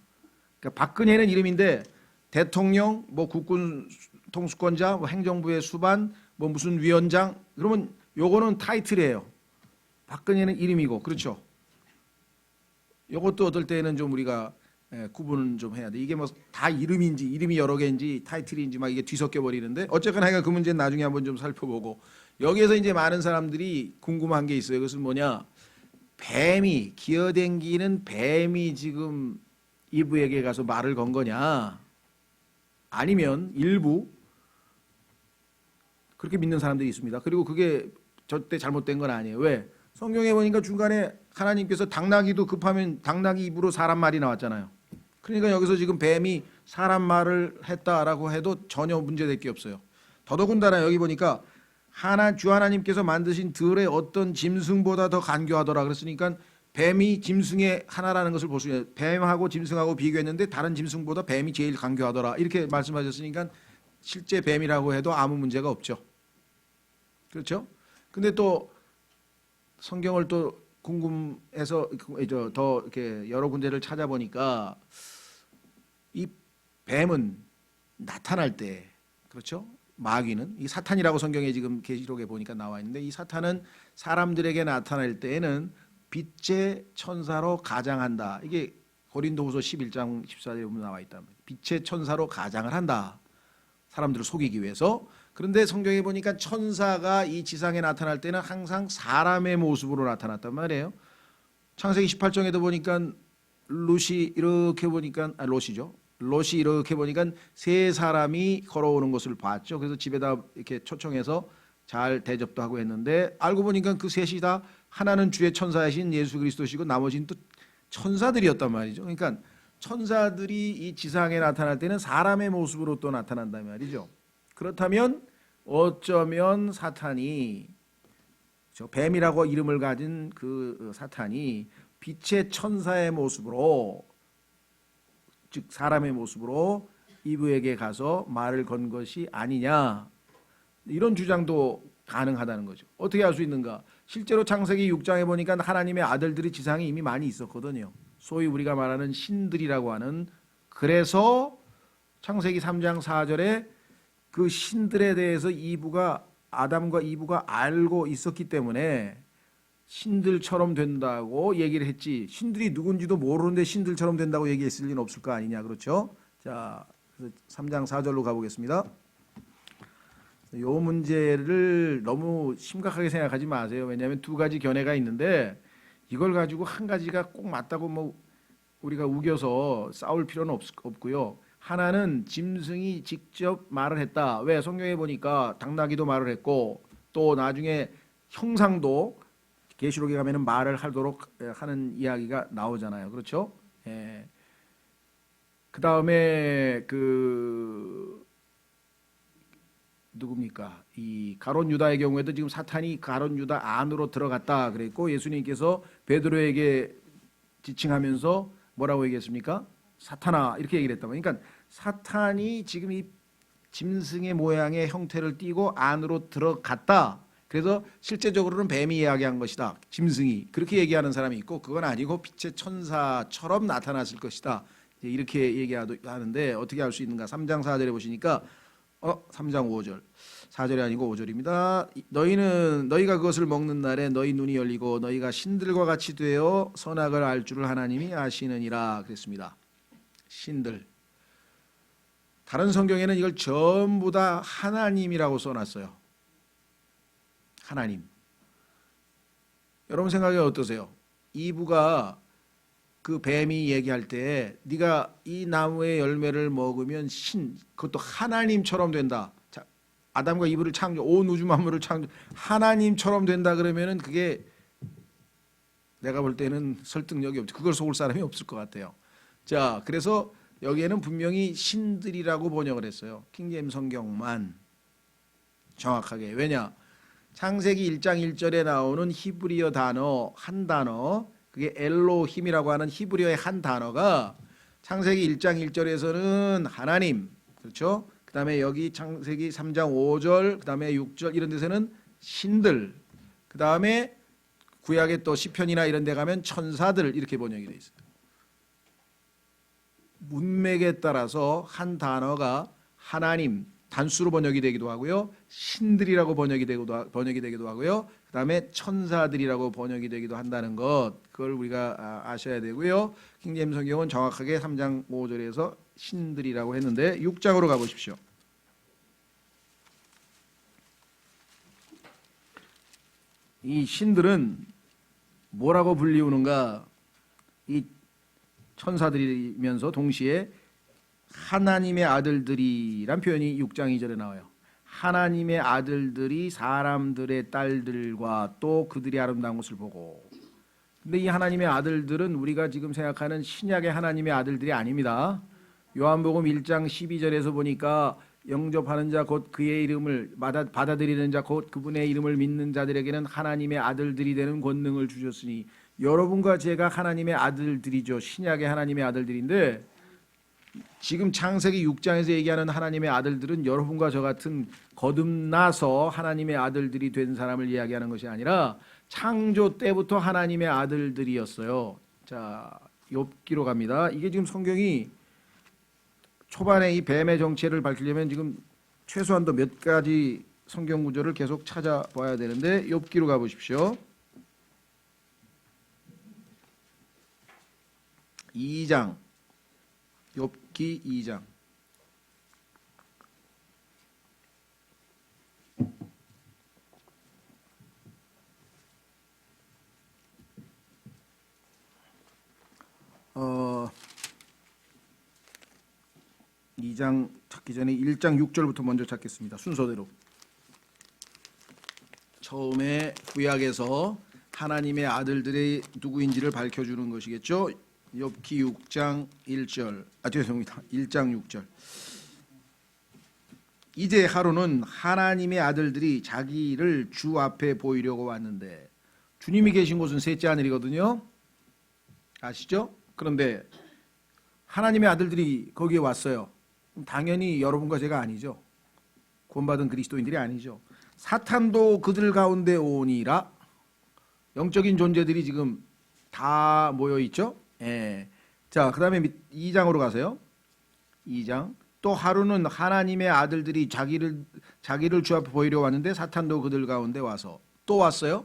그러니까 박근혜는 이름인데 대통령, 뭐 국군 통수권자, 뭐 행정부의 수반, 뭐 무슨 위원장, 그러면 요거는 타이틀이에요. 박근혜는 이름이고, 그렇죠. 요것도 어떨 때는 좀 우리가 구분을 좀 해야 돼. 이게 뭐 다 이름인지 이름이 여러 개인지 타이틀인지 막 이게 뒤섞여 버리는데 어쨌거나 그 문제는 나중에 한번 좀 살펴보고, 여기에서 이제 많은 사람들이 궁금한 게 있어요. 그것은 뭐냐? 뱀이 기어댕기는 뱀이 지금 이브에게 가서 말을 건 거냐? 아니면 일부 그렇게 믿는 사람들이 있습니다. 그리고 그게 절대 잘못된 건 아니에요. 왜? 성경에 보니까 중간에 하나님께서 당나귀도 급하면 당나귀 입으로 사람 말이 나왔잖아요. 그러니까 여기서 지금 뱀이 사람 말을 했다라고 해도 전혀 문제될 게 없어요. 더더군다나 여기 보니까 주 하나님께서 만드신 들의 어떤 짐승보다 더 간교하더라 그랬으니까 뱀이 짐승의 하나라는 것을 볼 수 있어요. 뱀하고 짐승하고 비교했는데 다른 짐승보다 뱀이 제일 간교하더라 이렇게 말씀하셨으니까 실제 뱀이라고 해도 아무 문제가 없죠. 그렇죠? 근데 또 성경을 또 궁금해서 더 이렇게 여러 군데를 찾아보니까 이 뱀은 나타날 때, 그렇죠? 마귀는 이 사탄이라고 성경에 지금 계시록에 보니까 나와 있는데, 이 사탄은 사람들에게 나타날 때에는 빛의 천사로 가장한다. 이게 고린도후서 11장 14절에 보면 나와 있단 말이에요. 빛의 천사로 가장을 한다. 사람들을 속이기 위해서. 그런데 성경에 보니까 천사가 이 지상에 나타날 때는 항상 사람의 모습으로 나타났단 말이에요. 창세기 18장에도 보니까 롯이 이렇게 보니까 롯이 이렇게 보니까 세 사람이 걸어오는 것을 봤죠. 그래서 집에다 이렇게 초청해서 잘 대접도 하고 했는데, 알고 보니까 그 셋이 다 하나는 주의 천사이신 예수 그리스도시고 나머지는 또 천사들이었단 말이죠. 그러니까 천사들이 이 지상에 나타날 때는 사람의 모습으로 또 나타난단 말이죠. 그렇다면 어쩌면 사탄이, 뱀이라고 이름을 가진 그 사탄이 빛의 천사의 모습으로, 즉 사람의 모습으로 이브에게 가서 말을 건 것이 아니냐, 이런 주장도 가능하다는 거죠. 어떻게 할 수 있는가? 실제로 창세기 6장에 보니까 하나님의 아들들이 지상에 이미 많이 있었거든요. 소위 우리가 말하는 신들이라고 하는. 그래서 창세기 3장 4절에 그 신들에 대해서 아담과 이브가 알고 있었기 때문에 신들처럼 된다고 얘기를 했지. 신들이 누군지도 모르는데 신들처럼 된다고 얘기했을 리는 없을 거 아니냐. 그렇죠? 자, 그래서 3장 4절로 가보겠습니다. 요 문제를 너무 심각하게 생각하지 마세요. 왜냐하면 두 가지 견해가 있는데 이걸 가지고 한 가지가 꼭 맞다고 뭐 우리가 우겨서 싸울 필요는 없고요. 하나는 짐승이 직접 말을 했다. 왜? 성경에 보니까 당나귀도 말을 했고 또 나중에 형상도 계시록에 가면은 말을 하도록 하는 이야기가 나오잖아요. 그렇죠? 예. 그 다음에 누굽니까? 이 가룟 유다의 경우에도 지금 사탄이 가룟 유다 안으로 들어갔다 그랬고 예수님께서 베드로에게 지칭하면서 뭐라고 얘기했습니까? 사탄아 이렇게 얘기를 했다고. 그러니까 사탄이 지금 이 짐승의 모양의 형태를 띠고 안으로 들어갔다. 그래서 실제적으로는 뱀이 이야기한 것이다. 짐승이 그렇게 얘기하는 사람이 있고 그건 아니고 빛의 천사처럼 나타났을 것이다. 이렇게 얘기하는데 어떻게 알 수 있는가? 3장 4절에 보시니까 3장 5절 4절이 아니고 5절입니다. 너희가 그것을 먹는 날에 너희 눈이 열리고 너희가 신들과 같이 되어 선악을 알 줄을 하나님이 아시느니라 그랬습니다. 신들. 다른 성경에는 이걸 전부 다 하나님이라고 써놨어요. 하나님. 여러분 생각이 어떠세요? 이브가 그 뱀이 얘기할 때 네가 이 나무의 열매를 먹으면 그것도 하나님처럼 된다. 자, 아담과 이브를 온 우주 만물을 하나님처럼 된다 그러면은 그게 내가 볼 때는 설득력이 없죠. 그걸 속을 사람이 없을 것 같아요. 자, 그래서 여기에는 분명히 신들이라고 번역을 했어요. 킹제임스 성경만 정확하게. 왜냐? 창세기 1장 1절에 나오는 히브리어 단어 한 단어 그게 엘로힘이라고 하는 히브리어의 한 단어가 창세기 1장 1절에서는 하나님 그렇죠? 그 다음에 여기 창세기 3장 5절 그 다음에 6절 이런 데서는 신들 그 다음에 구약의 또 시편이나 이런 데 가면 천사들 이렇게 번역이 되어 있어요. 문맥에 따라서 한 단어가 하나님 단수로 번역이 되기도 하고요. 신들이라고 번역이 되기도 하고요. 그 다음에 천사들이라고 번역이 되기도 한다는 것 그걸 우리가 아셔야 되고요. 킹제임스 성경은 정확하게 3장 5절에서 신들이라고 했는데 6장으로 가보십시오. 이 신들은 뭐라고 불리우는가? 이 천사들이면서 동시에 하나님의 아들들이란 표현이 6장 2절에 나와요. 하나님의 아들들이 사람들의 딸들과 또 그들이 아름다운 것을 보고. 근데 이 하나님의 아들들은 우리가 지금 생각하는 신약의 하나님의 아들들이 아닙니다. 요한복음 1장 12절에서 보니까 영접하는 자 곧 그의 이름을 받아들이는 자 곧 그분의 이름을 믿는 자들에게는 하나님의 아들들이 되는 권능을 주셨으니 여러분과 제가 하나님의 아들들이죠. 신약의 하나님의 아들들인데 지금 창세기 6장에서 얘기하는 하나님의 아들들은 여러분과 저 같은 거듭나서 하나님의 아들들이 된 사람을 이야기하는 것이 아니라 창조 때부터 하나님의 아들들이었어요. 자, 욥기로 갑니다. 이게 지금 성경이 초반에 이 뱀의 정체를 밝히려면 지금 최소한도 몇 가지 성경 구절을 계속 찾아봐야 되는데 욥기로 가보십시오. 2장 욥기 2장 어 2장 찾기 전에 1장 6절부터 먼저 찾겠습니다. 순서대로. 처음에 구약에서 하나님의 아들들이 누구인지를 밝혀주는 것이겠죠. 욥기 6장 1절 죄송합니다. 1장 6절. 이제 하루는 하나님의 아들들이 자기를 주 앞에 보이려고 왔는데 주님이 계신 곳은 셋째 하늘이거든요. 아시죠? 그런데 하나님의 아들들이 거기에 왔어요. 당연히 여러분과 제가 아니죠. 구원받은 그리스도인들이 아니죠. 사탄도 그들 가운데 오니라. 영적인 존재들이 지금 다 모여 있죠. 예. 자, 그 다음에 2장으로 가세요. 2장. 또 하루는 하나님의 아들들이 자기를 주 앞에 보이려 왔는데 사탄도 그들 가운데 와서 또 왔어요.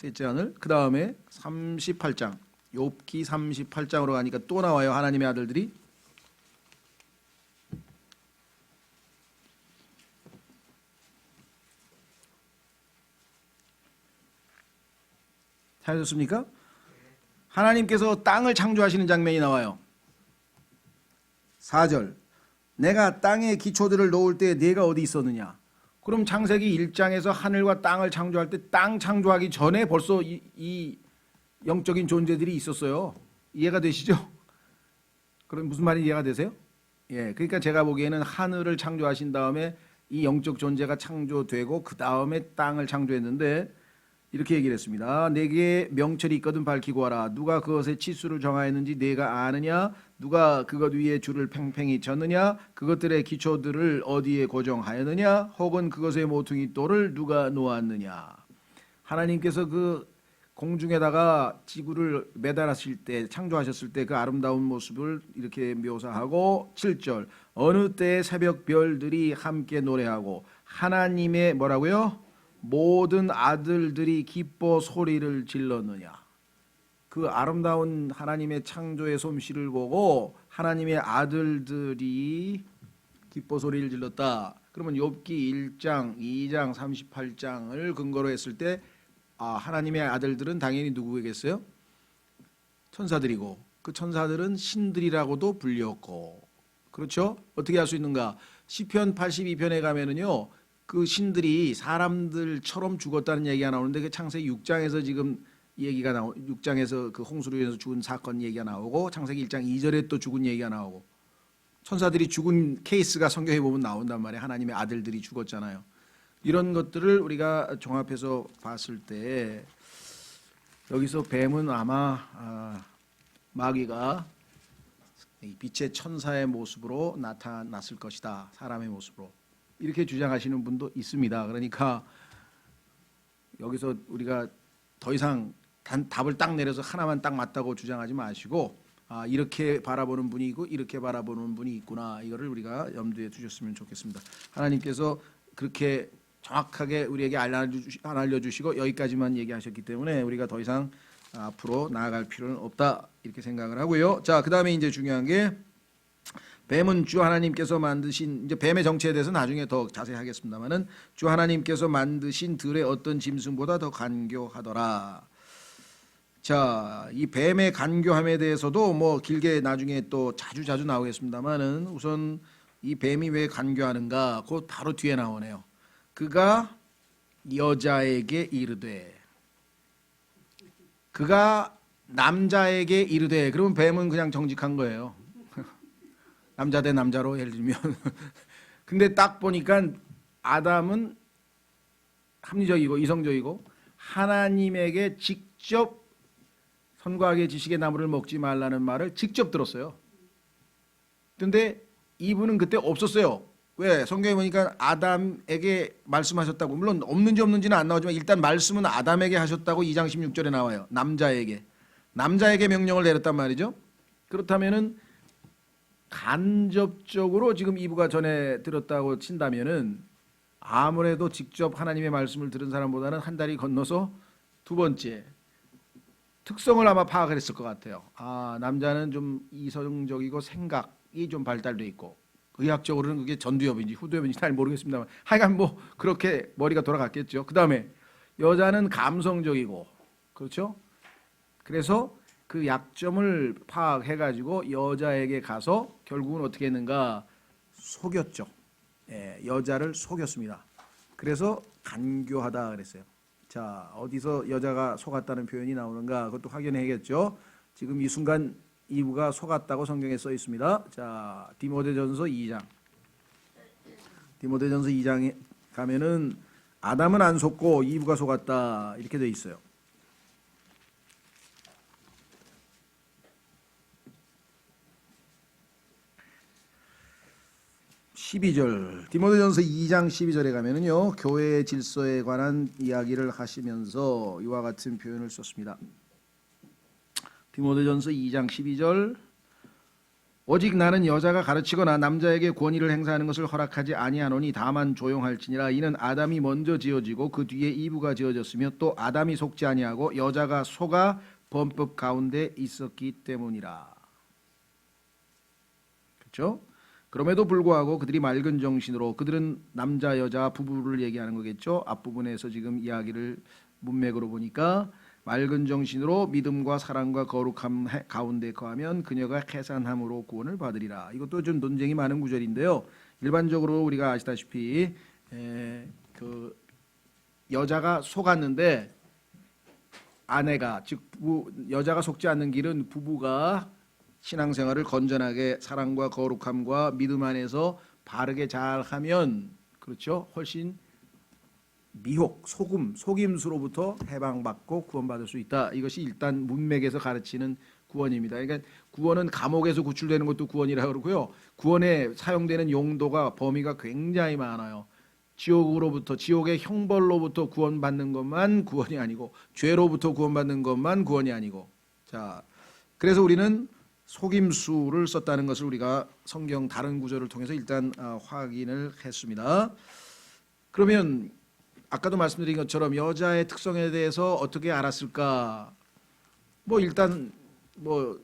셋째 하늘. 그 다음에 38장 욥기 38장으로 가니까 또 나와요. 하나님의 아들들이. 찾으셨습니까? 하나님께서 땅을 창조하시는 장면이 나와요. 4절 내가 땅의 기초들을 놓을 때 네가 어디 있었느냐. 그럼 창세기 1장에서 하늘과 땅을 창조할 때 땅 창조하기 전에 벌써 이 영적인 존재들이 있었어요. 이해가 되시죠? 그럼 무슨 말인지 이해가 되세요? 예, 그러니까 제가 보기에는 하늘을 창조하신 다음에 이 영적 존재가 창조되고 그 다음에 땅을 창조했는데 이렇게 얘기를 했습니다. 내게 명철이 있거든 밝히고 하라. 누가 그것의 치수를 정하였는지 네가 아느냐? 누가 그것 위에 줄을 팽팽히 쳤느냐? 그것들의 기초들을 어디에 고정하였느냐? 혹은 그것의 모퉁이 돌을 누가 놓았느냐? 하나님께서 그 공중에다가 지구를 매달았을 때 창조하셨을 때 그 아름다운 모습을 이렇게 묘사하고 7절 어느 때에 새벽 별들이 함께 노래하고 하나님의 뭐라고요? 모든 아들들이 기뻐 소리를 질렀느냐. 그 아름다운 하나님의 창조의 솜씨를 보고 하나님의 아들들이 기뻐 소리를 질렀다. 그러면 욥기 1장, 2장, 38장을 근거로 했을 때 하나님의 아들들은 당연히 누구겠어요? 천사들이고 그 천사들은 신들이라고도 불렸고 그렇죠? 어떻게 할 수 있는가? 시편 82편에 가면은요. 그 신들이 사람들처럼 죽었다는 얘기가 나오는데 그 창세기 6장에서 지금 얘기가 6장에서 그 홍수로 인해서 죽은 사건 얘기가 나오고 창세기 1장 2절에 또 죽은 얘기가 나오고 천사들이 죽은 케이스가 성경에 보면 나온단 말이에요. 하나님의 아들들이 죽었잖아요. 이런 것들을 우리가 종합해서 봤을 때 여기서 뱀은 아마 마귀가 빛의 천사의 모습으로 나타났을 것이다. 사람의 모습으로. 이렇게 주장하시는 분도 있습니다. 그러니까 여기서 우리가 더 이상 답을 딱 내려서 하나만 딱 맞다고 주장하지 마시고 이렇게 바라보는 분이 있고 이렇게 바라보는 분이 있구나. 이거를 우리가 염두에 두셨으면 좋겠습니다. 하나님께서 그렇게 정확하게 우리에게 알려주시고 여기까지만 얘기하셨기 때문에 우리가 더 이상 앞으로 나아갈 필요는 없다. 이렇게 생각을 하고요. 자, 그 다음에 이제 중요한 게 뱀은 주 하나님께서 만드신 이제 뱀의 정체에 대해서 나중에 더 자세히 하겠습니다만은 주 하나님께서 만드신 들의 어떤 짐승보다 더 간교하더라. 자, 이 뱀의 간교함에 대해서도 뭐 길게 나중에 또 자주 나오겠습니다만은 우선 이 뱀이 왜 간교하는가? 곧 바로 뒤에 나오네요. 그가 여자에게 이르되 그가 남자에게 이르되 그러면 뱀은 그냥 정직한 거예요. 남자 대 남자로 예를 들면 근데 딱 보니까 아담은 합리적이고 이성적이고 하나님에게 직접 선과 악의 지식의 나무를 먹지 말라는 말을 직접 들었어요. 근데 이분은 그때 없었어요. 왜? 성경에 보니까 아담에게 말씀하셨다고. 물론 없는지는 안 나오지만 일단 말씀은 아담에게 하셨다고 2장 16절에 나와요. 남자에게 명령을 내렸단 말이죠. 그렇다면은 간접적으로 지금 이브가 전에 들었다고 친다면은 아무래도 직접 하나님의 말씀을 들은 사람보다는 한 다리 건너서 두 번째 특성을 아마 파악을 했을 것 같아요. 남자는 좀 이성적이고 생각이 좀 발달돼 있고 의학적으로는 그게 전두엽인지 후두엽인지 잘 모르겠습니다만 하여간 뭐 그렇게 머리가 돌아갔겠죠. 그 다음에 여자는 감성적이고 그렇죠. 그래서 그 약점을 파악해가지고 여자에게 가서 결국은 어떻게 했는가 속였죠. 여자를 속였습니다. 그래서 간교하다 그랬어요. 자, 어디서 여자가 속았다는 표현이 나오는가 그것도 확인해야겠죠. 지금 이 순간 이브가 속았다고 성경에 써 있습니다. 자, 디모데전서 2장. 디모데전서 2장에 가면은 아담은 안 속고 이브가 속았다 이렇게 돼 있어요. 12절 디모데전서 2장 12절에 가면은요 교회의 질서에 관한 이야기를 하시면서 이와 같은 표현을 썼습니다. 디모데전서 2장 12절 오직 나는 여자가 가르치거나 남자에게 권위를 행사하는 것을 허락하지 아니하노니 다만 조용할지니라. 이는 아담이 먼저 지어지고 그 뒤에 이브가 지어졌으며 또 아담이 속지 아니하고 여자가 속아 범법 가운데 있었기 때문이라. 그렇죠? 그럼에도 불구하고 그들이 맑은 정신으로, 그들은 남자 여자 부부를 얘기하는 거겠죠. 앞부분에서 지금 이야기를 문맥으로 보니까 맑은 정신으로 믿음과 사랑과 거룩함 가운데 거하면 그녀가 해산함으로 구원을 받으리라. 이것도 좀 논쟁이 많은 구절인데요. 일반적으로 우리가 아시다시피 그 여자가 속았는데 아내가, 즉 여자가 속지 않는 길은 부부가 신앙생활을 건전하게 사랑과 거룩함과 믿음 안에서 바르게 잘하면, 그렇죠, 훨씬 미혹, 속임수로부터 해방받고 구원받을 수 있다. 이것이 일단 문맥에서 가르치는 구원입니다. 그러니까 구원은 감옥에서 구출되는 것도 구원이라고 그러고요. 구원에 사용되는 용도가, 범위가 굉장히 많아요. 지옥의 형벌로부터 구원받는 것만 구원이 아니고, 죄로부터 구원받는 것만 구원이 아니고. 자, 그래서 우리는 속임수를 썼다는 것을 우리가 성경 다른 구절을 통해서 일단 확인을 했습니다. 그러면 아까도 말씀드린 것처럼 여자의 특성에 대해서 어떻게 알았을까? 뭐 일단 뭐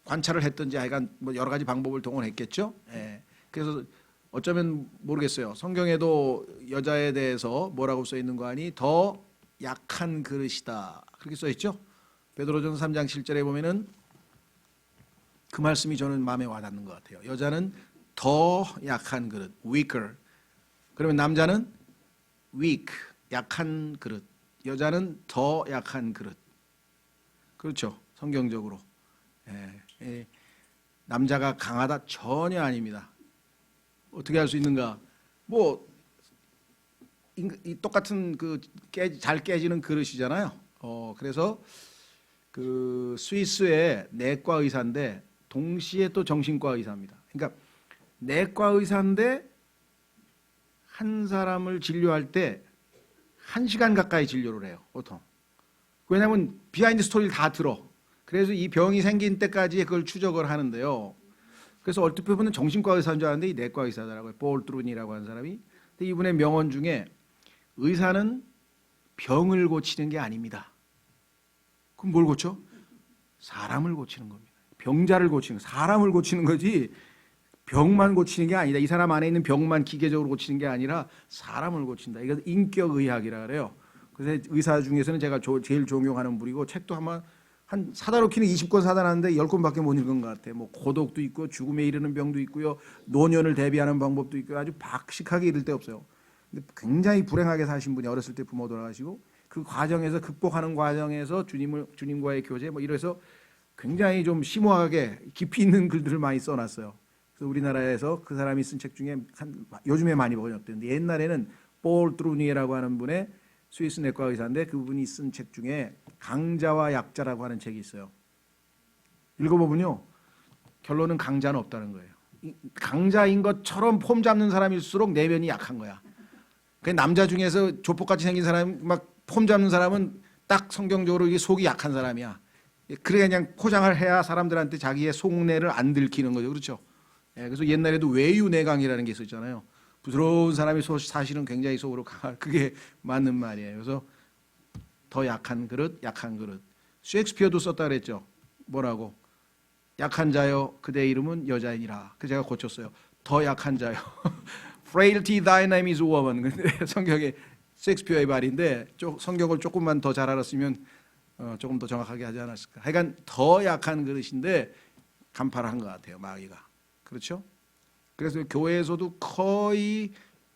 관찰을 했든지 하여간 뭐 여러 가지 방법을 동원했겠죠. 예. 그래서 어쩌면 모르겠어요. 성경에도 여자에 대해서 뭐라고 써 있는 거 아니? 더 약한 그릇이다. 그렇게 써 있죠. 베드로전서 3장 7절에 보면은 그 말씀이 저는 마음에 와닿는 것 같아요. 여자는 더 약한 그릇, weaker. 그러면 남자는 weak, 약한 그릇. 여자는 더 약한 그릇. 그렇죠. 성경적으로. 남자가 강하다? 전혀 아닙니다. 어떻게 할 수 있는가? 뭐 똑같은 잘 깨지는 그릇이잖아요. 그래서 그 스위스의 내과 의사인데 동시에 또 정신과 의사입니다. 그러니까 내과 의사인데 한 사람을 진료할 때 1시간 가까이 진료를 해요, 보통. 왜냐하면 비하인드 스토리를 다 들어. 그래서 이 병이 생긴 때까지 그걸 추적을 하는데요. 그래서 얼핏 보면 정신과 의사인 줄 알았는데 이 내과 의사더라고요. 볼 트룬이라고 하는 사람이. 근데 이분의 명언 중에 의사는 병을 고치는 게 아닙니다. 그럼 뭘 고쳐? 사람을 고치는 겁니다. 병자를 고치는, 사람을 고치는 거지 병만 고치는 게 아니다. 이 사람 안에 있는 병만 기계적으로 고치는 게 아니라 사람을 고친다. 이거 인격의학이라 그래요. 그래서 의사 중에서는 제가 제일 존경하는 분이고, 책도 한 사다 놓기는 20권 사다 놨는데 10권밖에 못 읽은 것 같아요. 뭐 고독도 있고 죽음에 이르는 병도 있고요. 노년을 대비하는 방법도 있고요. 아주 박식하게 읽을 데 없어요. 근데 굉장히 불행하게 사신 분이 어렸을 때 부모 돌아가시고 그 과정에서 극복하는 과정에서 주님과의 교제 뭐 이래서 굉장히 좀 심오하게 깊이 있는 글들을 많이 써놨어요. 그래서 우리나라에서 그 사람이 쓴 책 중에 요즘에 많이 번역되는데, 옛날에는 볼 트루니에라고 하는 분의 스위스 내과 의사인데 그분이 쓴 책 중에 강자와 약자라고 하는 책이 있어요. 읽어보면요, 결론은 강자는 없다는 거예요. 강자인 것처럼 폼 잡는 사람일수록 내면이 약한 거야. 그 남자 중에서 조폭같이 생긴 사람, 막 폼 잡는 사람은 딱 성경적으로 이게 속이 약한 사람이야. 그래 그냥 포장을 해야 사람들한테 자기의 속내를 안 들키는 거죠. 그렇죠? 그래서 옛날에도 외유내강이라는 게 있었잖아요. 부드러운 사람이 사실은 굉장히 속으로 강할, 그게 맞는 말이에요. 그래서 더 약한 그릇, 약한 그릇. 셰익스피어도 썼다 그랬죠. 뭐라고? 약한 자여, 그대 이름은 여자이니라. 그 제가 고쳤어요. 더 약한 자여. Frailty thy name is woman. 근데 성경에 셰익스피어의 말인데 성경을 조금만 더 잘 알았으면 조금 더 정확하게 하지 않았을까. 하여간 더 약한 그릇인데 간파를 한 것 같아요, 마귀가. 그렇죠? 그래서 교회에서도 거의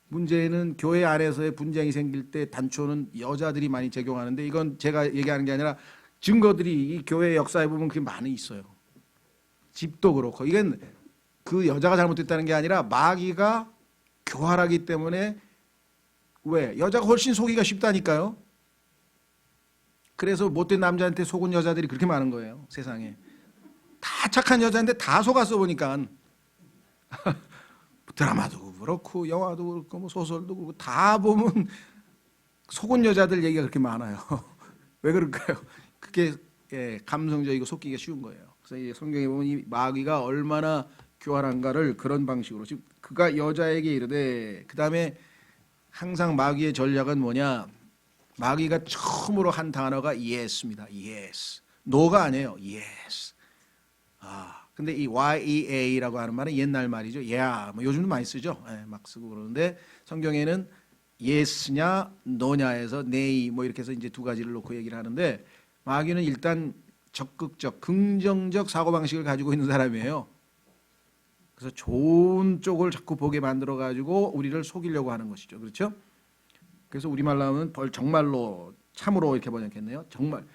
문제는 교회 안에서의 분쟁이 생길 때 단초는 여자들이 많이 제공하는데, 이건 제가 얘기하는 게 아니라 증거들이 이 교회 역사에 보면 그게 많이 있어요. 집도 그렇고. 이건 그 여자가 잘못됐다는 게 아니라 마귀가 교활하기 때문에, 왜? 여자가 훨씬 속이기가 쉽다니까요. 그래서 못된 남자한테 속은 여자들이 그렇게 많은 거예요, 세상에. 다 착한 여자인데 다 속았어 보니까. 드라마도 그렇고 영화도 그렇고 뭐 소설도 그렇고 다 보면 속은 여자들 얘기가 그렇게 많아요. 왜 그럴까요? 그게 감성적이고 속기가 쉬운 거예요. 그래서 이 성경에 보면 이 마귀가 얼마나 교활한가를 그런 방식으로 지금 그가 여자에게 이르되 그 다음에 항상 마귀의 전략은 뭐냐? 마귀가 처음으로 한 단어가 yes입니다. yes. no가 아니에요. yes. 근데 이 yea라고 하는 말은 옛날 말이죠. yeah. 뭐 요즘도 많이 쓰죠. 예, 막 쓰고 그러는데 성경에는 yes냐 no냐에서 nay 뭐 이렇게 해서 이제 두 가지를 놓고 얘기를 하는데 마귀는 일단 적극적, 긍정적 사고방식을 가지고 있는 사람이에요. 그래서 좋은 쪽을 자꾸 보게 만들어 가지고 우리를 속이려고 하는 것이죠. 그렇죠? 그래서 우리말로 하면 정말로 참으로 이렇게 번역했네요. 정말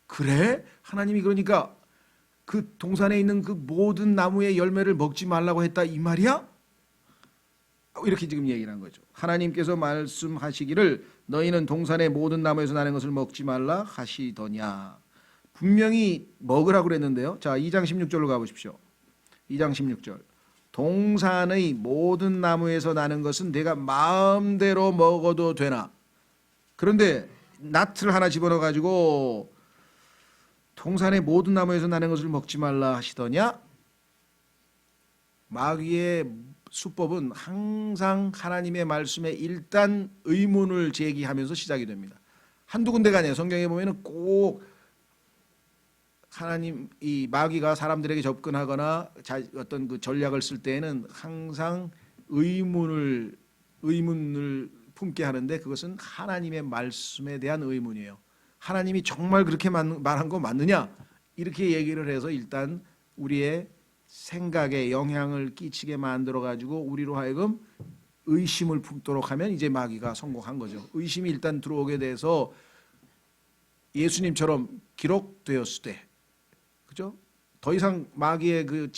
그래? 하나님이 그러니까 그 동산에 있는 그 모든 나무의 열매를 먹지 말라고 했다 이 말이야? 이렇게 지금 얘기를 한 거죠. 하나님께서 말씀하시기를 너희는 동산의 모든 나무에서 나는 것을 먹지 말라 하시더냐. 분명히 먹으라고 그랬는데요. 자, 2장 16절로 가보십시오. 2장 16절. 동산의 모든 나무에서 나는 것은 내가 마음대로 먹어도 되나. 그런데 낫을 하나 집어넣어 가지고 동산의 모든 나무에서 나는 것을 먹지 말라 하시더냐. 마귀의 수법은 항상 하나님의 말씀에 일단 의문을 제기하면서 시작이 됩니다. 한두 군데가 아니에요. 성경에 보면은 꼭 하나님 이 마귀가 사람들에게 접근하거나 어떤 그 전략을 쓸 때에는 항상 의문을 품게 하는데 그것은 하나님의 말씀에 대한 의문이에요. 하나님이 정말 그렇게 말한 거 맞느냐? 이렇게 얘기를 해서 일단 우리의 생각에 영향을 끼치게 만들어 가지고 우리로 하여금 의심을 품도록 하면 이제 마귀가 성공한 거죠. 의심이 일단 들어오게 돼서 예수님처럼 기록되었을 때 그죠? 더 이상 마귀의 그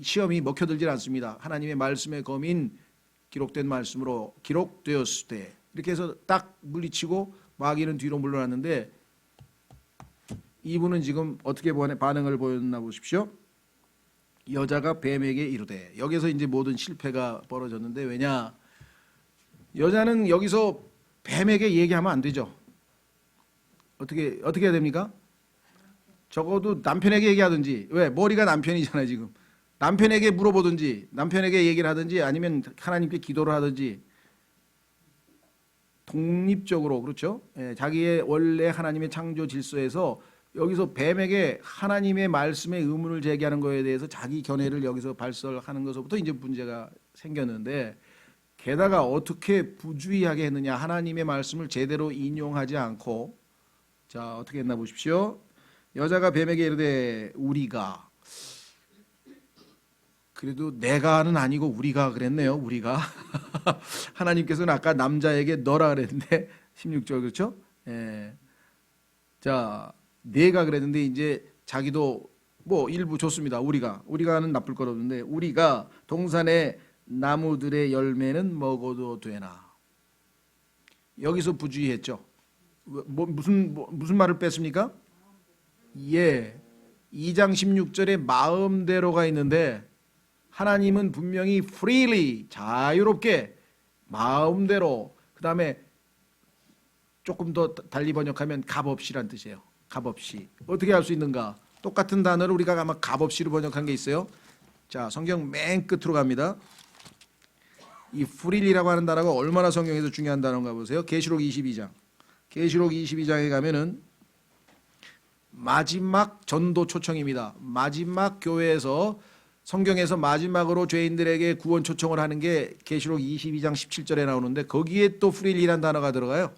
시험이 먹혀들질 않습니다. 하나님의 말씀의 검인 기록된 말씀으로 기록되었을 때 이렇게 해서 딱 물리치고 마귀는 뒤로 물러났는데 이분은 지금 어떻게 반응을 보였나 보십시오. 여자가 뱀에게 이르되 여기서 이제 모든 실패가 벌어졌는데 왜냐? 여자는 여기서 뱀에게 얘기하면 안 되죠. 어떻게 해야 됩니까? 적어도 남편에게 얘기하든지 왜 머리가 남편이잖아요 지금 남편에게 물어보든지 남편에게 얘기를 하든지 아니면 하나님께 기도를 하든지 독립적으로 그렇죠 자기의 원래 하나님의 창조 질서에서 여기서 뱀에게 하나님의 말씀에 의문을 제기하는 거에 대해서 자기 견해를 여기서 발설하는 것부터 이제 문제가 생겼는데 게다가 어떻게 부주의하게 했느냐 하나님의 말씀을 제대로 인용하지 않고 자 어떻게 했나 보십시오. 여자가 뱀에게 이르되 우리가 그래도 내가는 아니고 우리가 그랬네요. 우리가 하나님께서는 아까 남자에게 너라 그랬는데 16절 그렇죠? 예. 자 내가 그랬는데 이제 자기도 뭐 일부 좋습니다. 우리가는 나쁠 것 없는데 우리가 동산의 나무들의 열매는 먹어도 되나? 여기서 부주의했죠. 무슨 말을 뺐습니까? 예, 2장 16절에 마음대로가 있는데 하나님은 분명히 freely 자유롭게 마음대로 그 다음에 조금 더 달리 번역하면 값없이란 뜻이에요. 값없이 어떻게 할 수 있는가? 똑같은 단어를 우리가 아마 값없이로 번역한 게 있어요. 자 성경 맨 끝으로 갑니다. 이 freely라고 하는 단어가 얼마나 성경에서 중요한 단어인가 보세요. 계시록 22장 계시록 22장에 가면은 마지막 전도 초청입니다. 마지막 교회에서 성경에서 마지막으로 죄인들에게 구원 초청을 하는 게 계시록 22장 17절에 나오는데 거기에 또 프릴리라는 단어가 들어가요.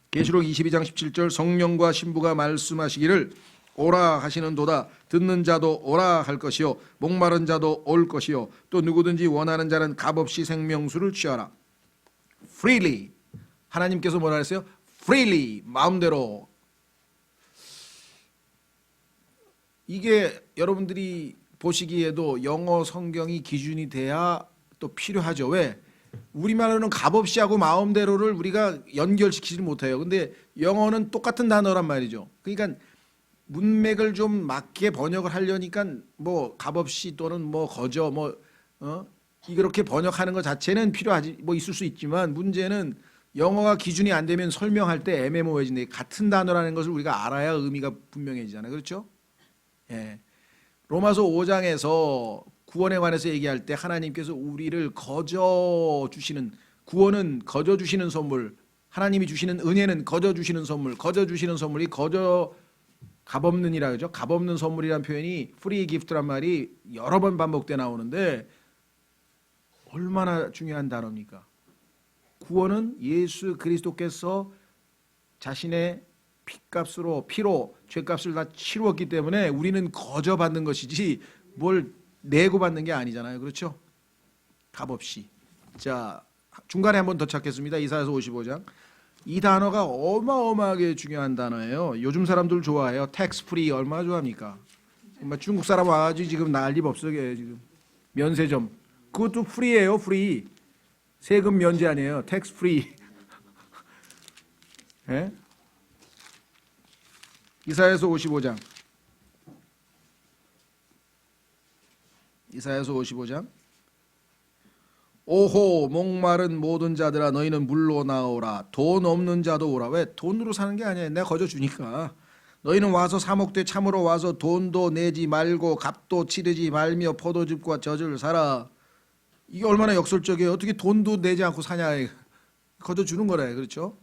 계시록 22장 17절 성령과 신부가 말씀하시기를 오라 하시는도다. 듣는 자도 오라 할 것이요 목마른 자도 올 것이요 또 누구든지 원하는 자는 값없이 생명수를 취하라. freely 하나님께서 뭐라 했어요? freely 마음대로. 이게 여러분들이 보시기에도 영어 성경이 기준이 돼야 또 필요하죠. 왜? 우리말로는 값없이 하고 마음대로를 우리가 연결시키지 못해요. 근데 영어는 똑같은 단어란 말이죠. 그러니까 문맥을 좀 맞게 번역을 하려니까 뭐 값없이 또는 뭐 거저 이렇게 번역하는 것 자체는 필요하지 뭐 있을 수 있지만 문제는 영어가 기준이 안 되면 설명할 때 애매모호해진다. 같은 단어라는 것을 우리가 알아야 의미가 분명해지잖아요. 그렇죠? 예. 로마서 5장에서 구원에 관해서 얘기할 때 하나님께서 우리를 거저 주시는, 구원은 거저 주시는 선물, 하나님이 주시는 은혜는 거저 주시는 선물, 거저 주시는 선물이 거저 값없는이라 그러죠. 값없는 선물이라는 표현이 프리 기프트란 말이 여러 번 반복돼 나오는데 얼마나 중요한 단어입니까? 구원은 예수 그리스도께서 자신의 피로 죄값을 다 치루었기 때문에 우리는 거저 받는 것이지 뭘 내고 받는 게 아니잖아요. 그렇죠? 값없이. 자, 중간에 한번 더 찾겠습니다. 이사야서 55장. 이 단어가 어마어마하게 중요한 단어예요. 요즘 사람들 좋아해요. 텍스 프리 얼마나 좋아합니까? 정말 중국 사람 와가지고 지금 난리 법석이에요. 지금 면세점 그것도 프리예요. 프리. 세금 면제 아니에요. 텍스 프리. 예? 이사야서 55장. 이사야서 55장. 오호 목마른 모든 자들아 너희는 물로 나오라. 돈 없는 자도 오라. 왜? 돈으로 사는 게 아니야. 내가 거저 주니까. 너희는 와서 사목되 참으로 와서 돈도 내지 말고 값도 치르지 말며 포도즙과 젖을 사라. 이게 얼마나 역설적이에요. 어떻게 돈도 내지 않고 사냐. 거저 주는 거래. 그렇죠?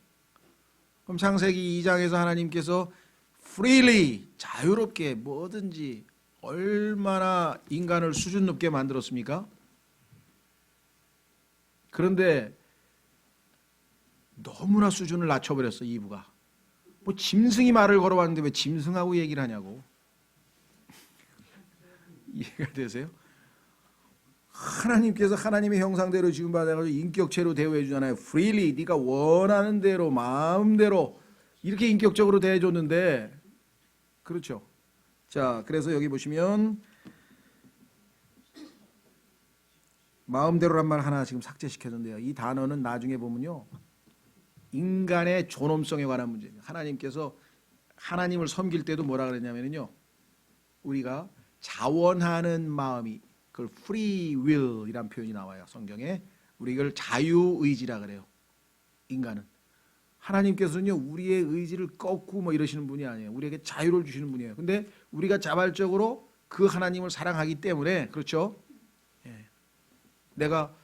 그럼 창세기 2장에서 하나님께서 freely 자유롭게 뭐든지 얼마나 인간을 수준 높게 만들었습니까? 그런데 너무나 수준을 낮춰버렸어. 이브가. 뭐 짐승이 말을 걸어왔는데 왜 짐승하고 얘기를 하냐고. 이해가 되세요? 하나님께서 하나님의 형상대로 지금 받아가지고 인격체로 대우해 주잖아요. freely 네가 원하는 대로 마음대로 이렇게 인격적으로 대해줬는데 그렇죠. 자, 그래서 여기 보시면 마음대로란 말 하나 지금 삭제시켰는데요. 이 단어는 나중에 보면요. 인간의 존엄성에 관한 문제입니다. 하나님께서 하나님을 섬길 때도 뭐라 그랬냐면요. 우리가 자원하는 마음이 그걸 free will이란 표현이 나와요. 성경에. 우리 이걸 자유의지라 그래요. 인간은. 하나님께서는요. 우리의 의지를 꺾고 뭐 이러시는 분이 아니에요. 우리에게 자유를 주시는 분이에요. 근데 우리가 자발적으로 그 하나님을 사랑하기 때문에 그렇죠. 내가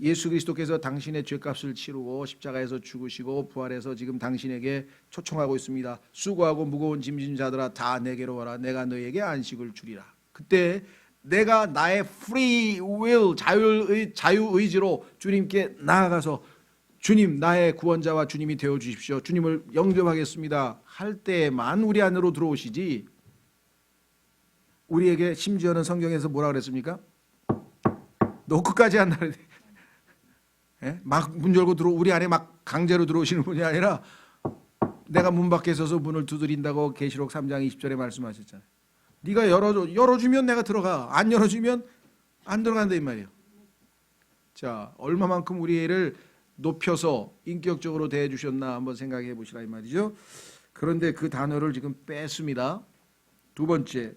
예수 그리스도께서 당신의 죄값을 치르고 십자가에서 죽으시고 부활해서 지금 당신에게 초청하고 있습니다. 수고하고 무거운 짐진 자들아 다 내게로 와라. 내가 너희에게 안식을 주리라. 그때 내가 나의 free will 자유의지로 주님께 나아가서 주님 나의 구원자와 주님이 되어 주십시오. 주님을 영접하겠습니다. 할 때만 우리 안으로 들어오시지. 우리에게 심지어는 성경에서 뭐라 그랬습니까? 노크까지 한다. 예? 막 문 열고 우리 안에 막 강제로 들어오시는 분이 아니라 내가 문 밖에 서서 문을 두드린다고 계시록 3장 20절에 말씀하셨잖아요. 네가 열어주면 내가 들어가. 안 열어주면 안 들어간다 이 말이에요. 자, 얼마만큼 우리를 높여서 인격적으로 대해 주셨나 한번 생각해 보시라 이 말이죠. 그런데 그 단어를 지금 뺐습니다. 두 번째.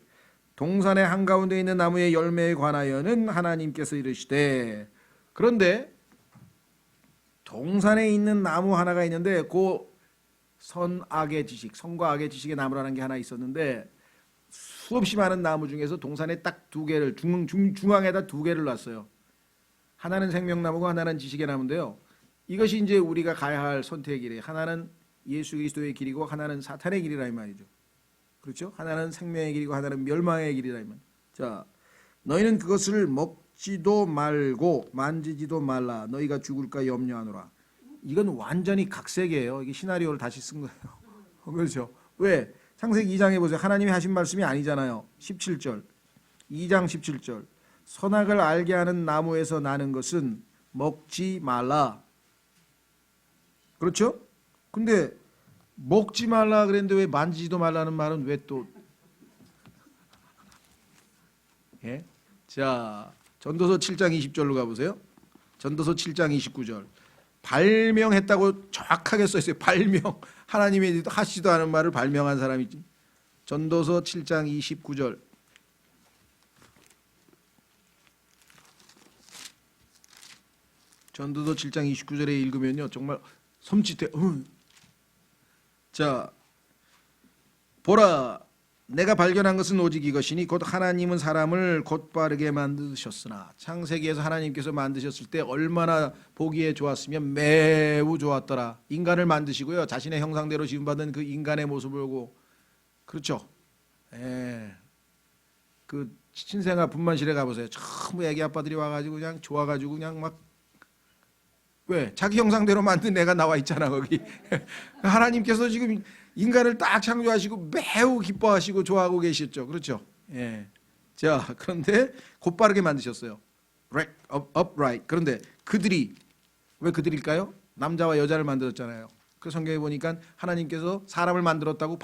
동산의 한가운데 있는 나무의 열매에 관하여는 하나님께서 이르시되. 그런데 동산에 있는 나무 하나가 있는데 그 선악의 지식, 선과 악의 지식의 나무라는 게 하나 있었는데 수없이 많은 나무 중에서 동산에 딱 두 개를 중앙에다 두 개를 놨어요. 하나는 생명나무고 하나는 지식의 나무인데요. 이것이 이제 우리가 가야 할 선택의 길이에요. 하나는 예수 그리스도의 길이고 하나는 사탄의 길이라 이 말이죠. 그렇죠? 하나는 생명의 길이고 하나는 멸망의 길이라 이 말. 자, 너희는 그것을 먹지도 말고 만지지도 말라. 너희가 죽을까 염려하노라. 이건 완전히 각색이에요. 이게 시나리오를 다시 쓴 거예요. 그렇죠? 왜? 창세기 2장에 보세요. 하나님이 하신 말씀이 아니잖아요. 17절. 2장 17절. 선악을 알게 하는 나무에서 나는 것은 먹지 말라. 그렇죠? 근데 먹지 말라 그랬는데 왜 만지지도 말라는 말은 왜 또? 예? 자, 전도서 7장 20절로 가보세요. 전도서 7장 29절. 발명했다고 정확하게 써있어요. 발명. 하나님이 하시지도 않은 말을 발명한 사람이지. 전도서 7장 29절. 전도서 7장 29절에 읽으면요. 정말 섬찟해. 자, 보라, 내가 발견한 것은 오직 이것이니 곧 하나님은 사람을 곧바르게 만드셨으나. 창세기에서 하나님께서 만드셨을 때 얼마나 보기에 좋았으면 매우 좋았더라. 인간을 만드시고요, 자신의 형상대로 지음받은 그 인간의 모습을 보고, 그렇죠. 예. 그 신생아 분만실에 가보세요. 전부 애기 아빠들이 와가지고 그냥 좋아가지고 그냥 막, 왜? 자기 형상대로 만든 애가 나와 있잖아 거기. 하나님께서 지금 인간을 딱 창조하시고 매우 기뻐하시고 좋아하고 계셨죠. 그렇죠. 예. 자, 그런데 곧바르게 만드셨어요. upright. 그런데 그들이, 왜 그들일까요? 남자와 여자를 만들었잖아요. 그 성경에 보니까 하나님께서 사람을 만들었다고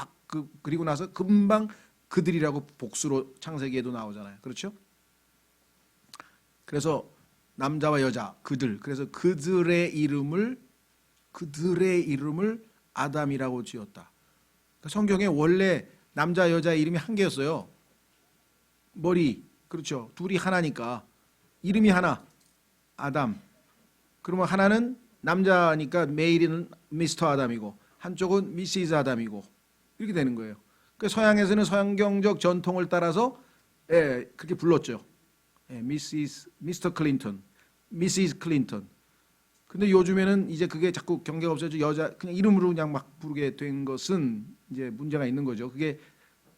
그리고 나서 금방 그들이라고 복수로 창세기에도 나오잖아요. 그렇죠? 그래서 남자와 여자, 그들. 그래서 그들의 이름을 아담이라고 지었다. 성경에 원래 남자 여자 이름이 한 개였어요. 머리, 그렇죠. 둘이 하나니까 이름이 하나, 아담. 그러면 하나는 남자니까 메일은 미스터 아담이고 한쪽은 미시즈 아담이고 이렇게 되는 거예요. 그 서양에서는 성경적 전통을 따라서 그렇게 불렀죠. 미스터 클린턴, 미시즈 클린턴. 근데 요즘에는 이제 그게 자꾸 경계가 없어져 여자 그냥 이름으로 그냥 막 부르게 된 것은 이제 문제가 있는 거죠. 그게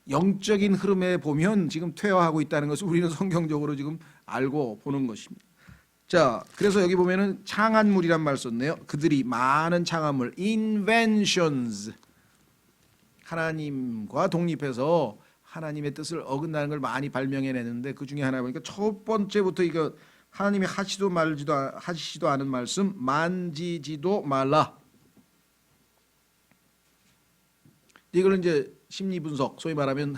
영적인 흐름에 보면 지금 퇴화하고 있다는 것을 우리는 성경적으로 지금 알고 보는 것입니다. 자, 그래서 여기 보면은 창안물이란 말 썼네요. 그들이 많은 창안물, inventions. 하나님과 독립해서 하나님의 뜻을 어긋나는 걸 많이 발명해내는데 그 중에 하나 보니까 첫 번째부터 이거 하나님이 하시지도 않은 말씀, 만지지도 말라. 이걸 이제 심리 분석, 소위 말하면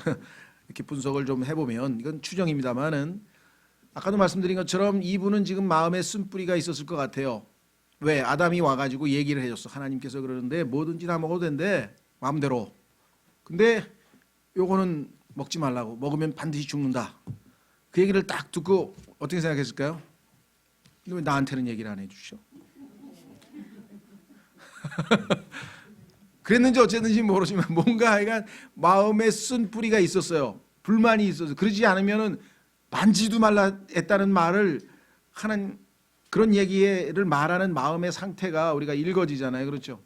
이렇게 분석을 좀 해보면 이건 추정입니다만은 아까도 말씀드린 것처럼 이분은 지금 마음에 쓴뿌리가 있었을 것 같아요. 왜? 아담이 와가지고 얘기를 해줬어. 하나님께서 그러는데 뭐든지 다 먹어도 된대, 마음대로. 근데 요거는 먹지 말라고, 먹으면 반드시 죽는다. 그 얘기를 딱 듣고 어떻게 생각했을까요? 왜 나한테는 얘기를 안 해주시오? 그랬는지 어쨌는지 모르지만 뭔가 하여간 마음에 쓴 뿌리가 있었어요. 불만이 있어서. 그러지 않으면은 만지도 말라 했다는 말을 하는 그런 얘기를 말하는 마음의 상태가 우리가 읽어지잖아요. 그렇죠?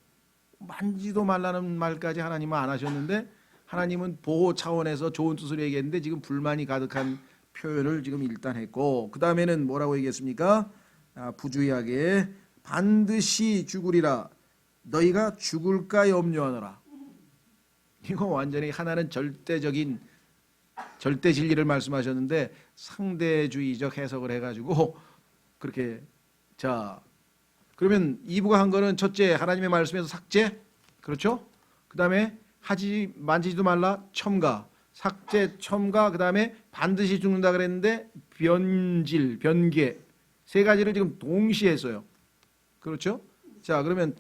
만지도 말라는 말까지 하나님은 안 하셨는데 하나님은 보호 차원에서 좋은 뜻으로 얘기했는데 지금 불만이 가득한 표현을 지금 일단 했고 그 다음에는 뭐라고 얘기했습니까? 부주의하게 반드시 죽으리라 너희가 죽을까 염려하노라. 이거 완전히 하나는 절대적인 절대 진리를 말씀하셨는데 상대주의적 해석을 해가지고 그렇게 자 그러면 이부가 한 거는 첫째 하나님의 말씀에서 삭제 그렇죠? 그 다음에 만지지도 말라 첨가 삭제 첨가 그 다음에 반드시 죽는다 그랬는데 변개 세 가지를 지금 동시에 했어요. 그렇죠? 자 그러면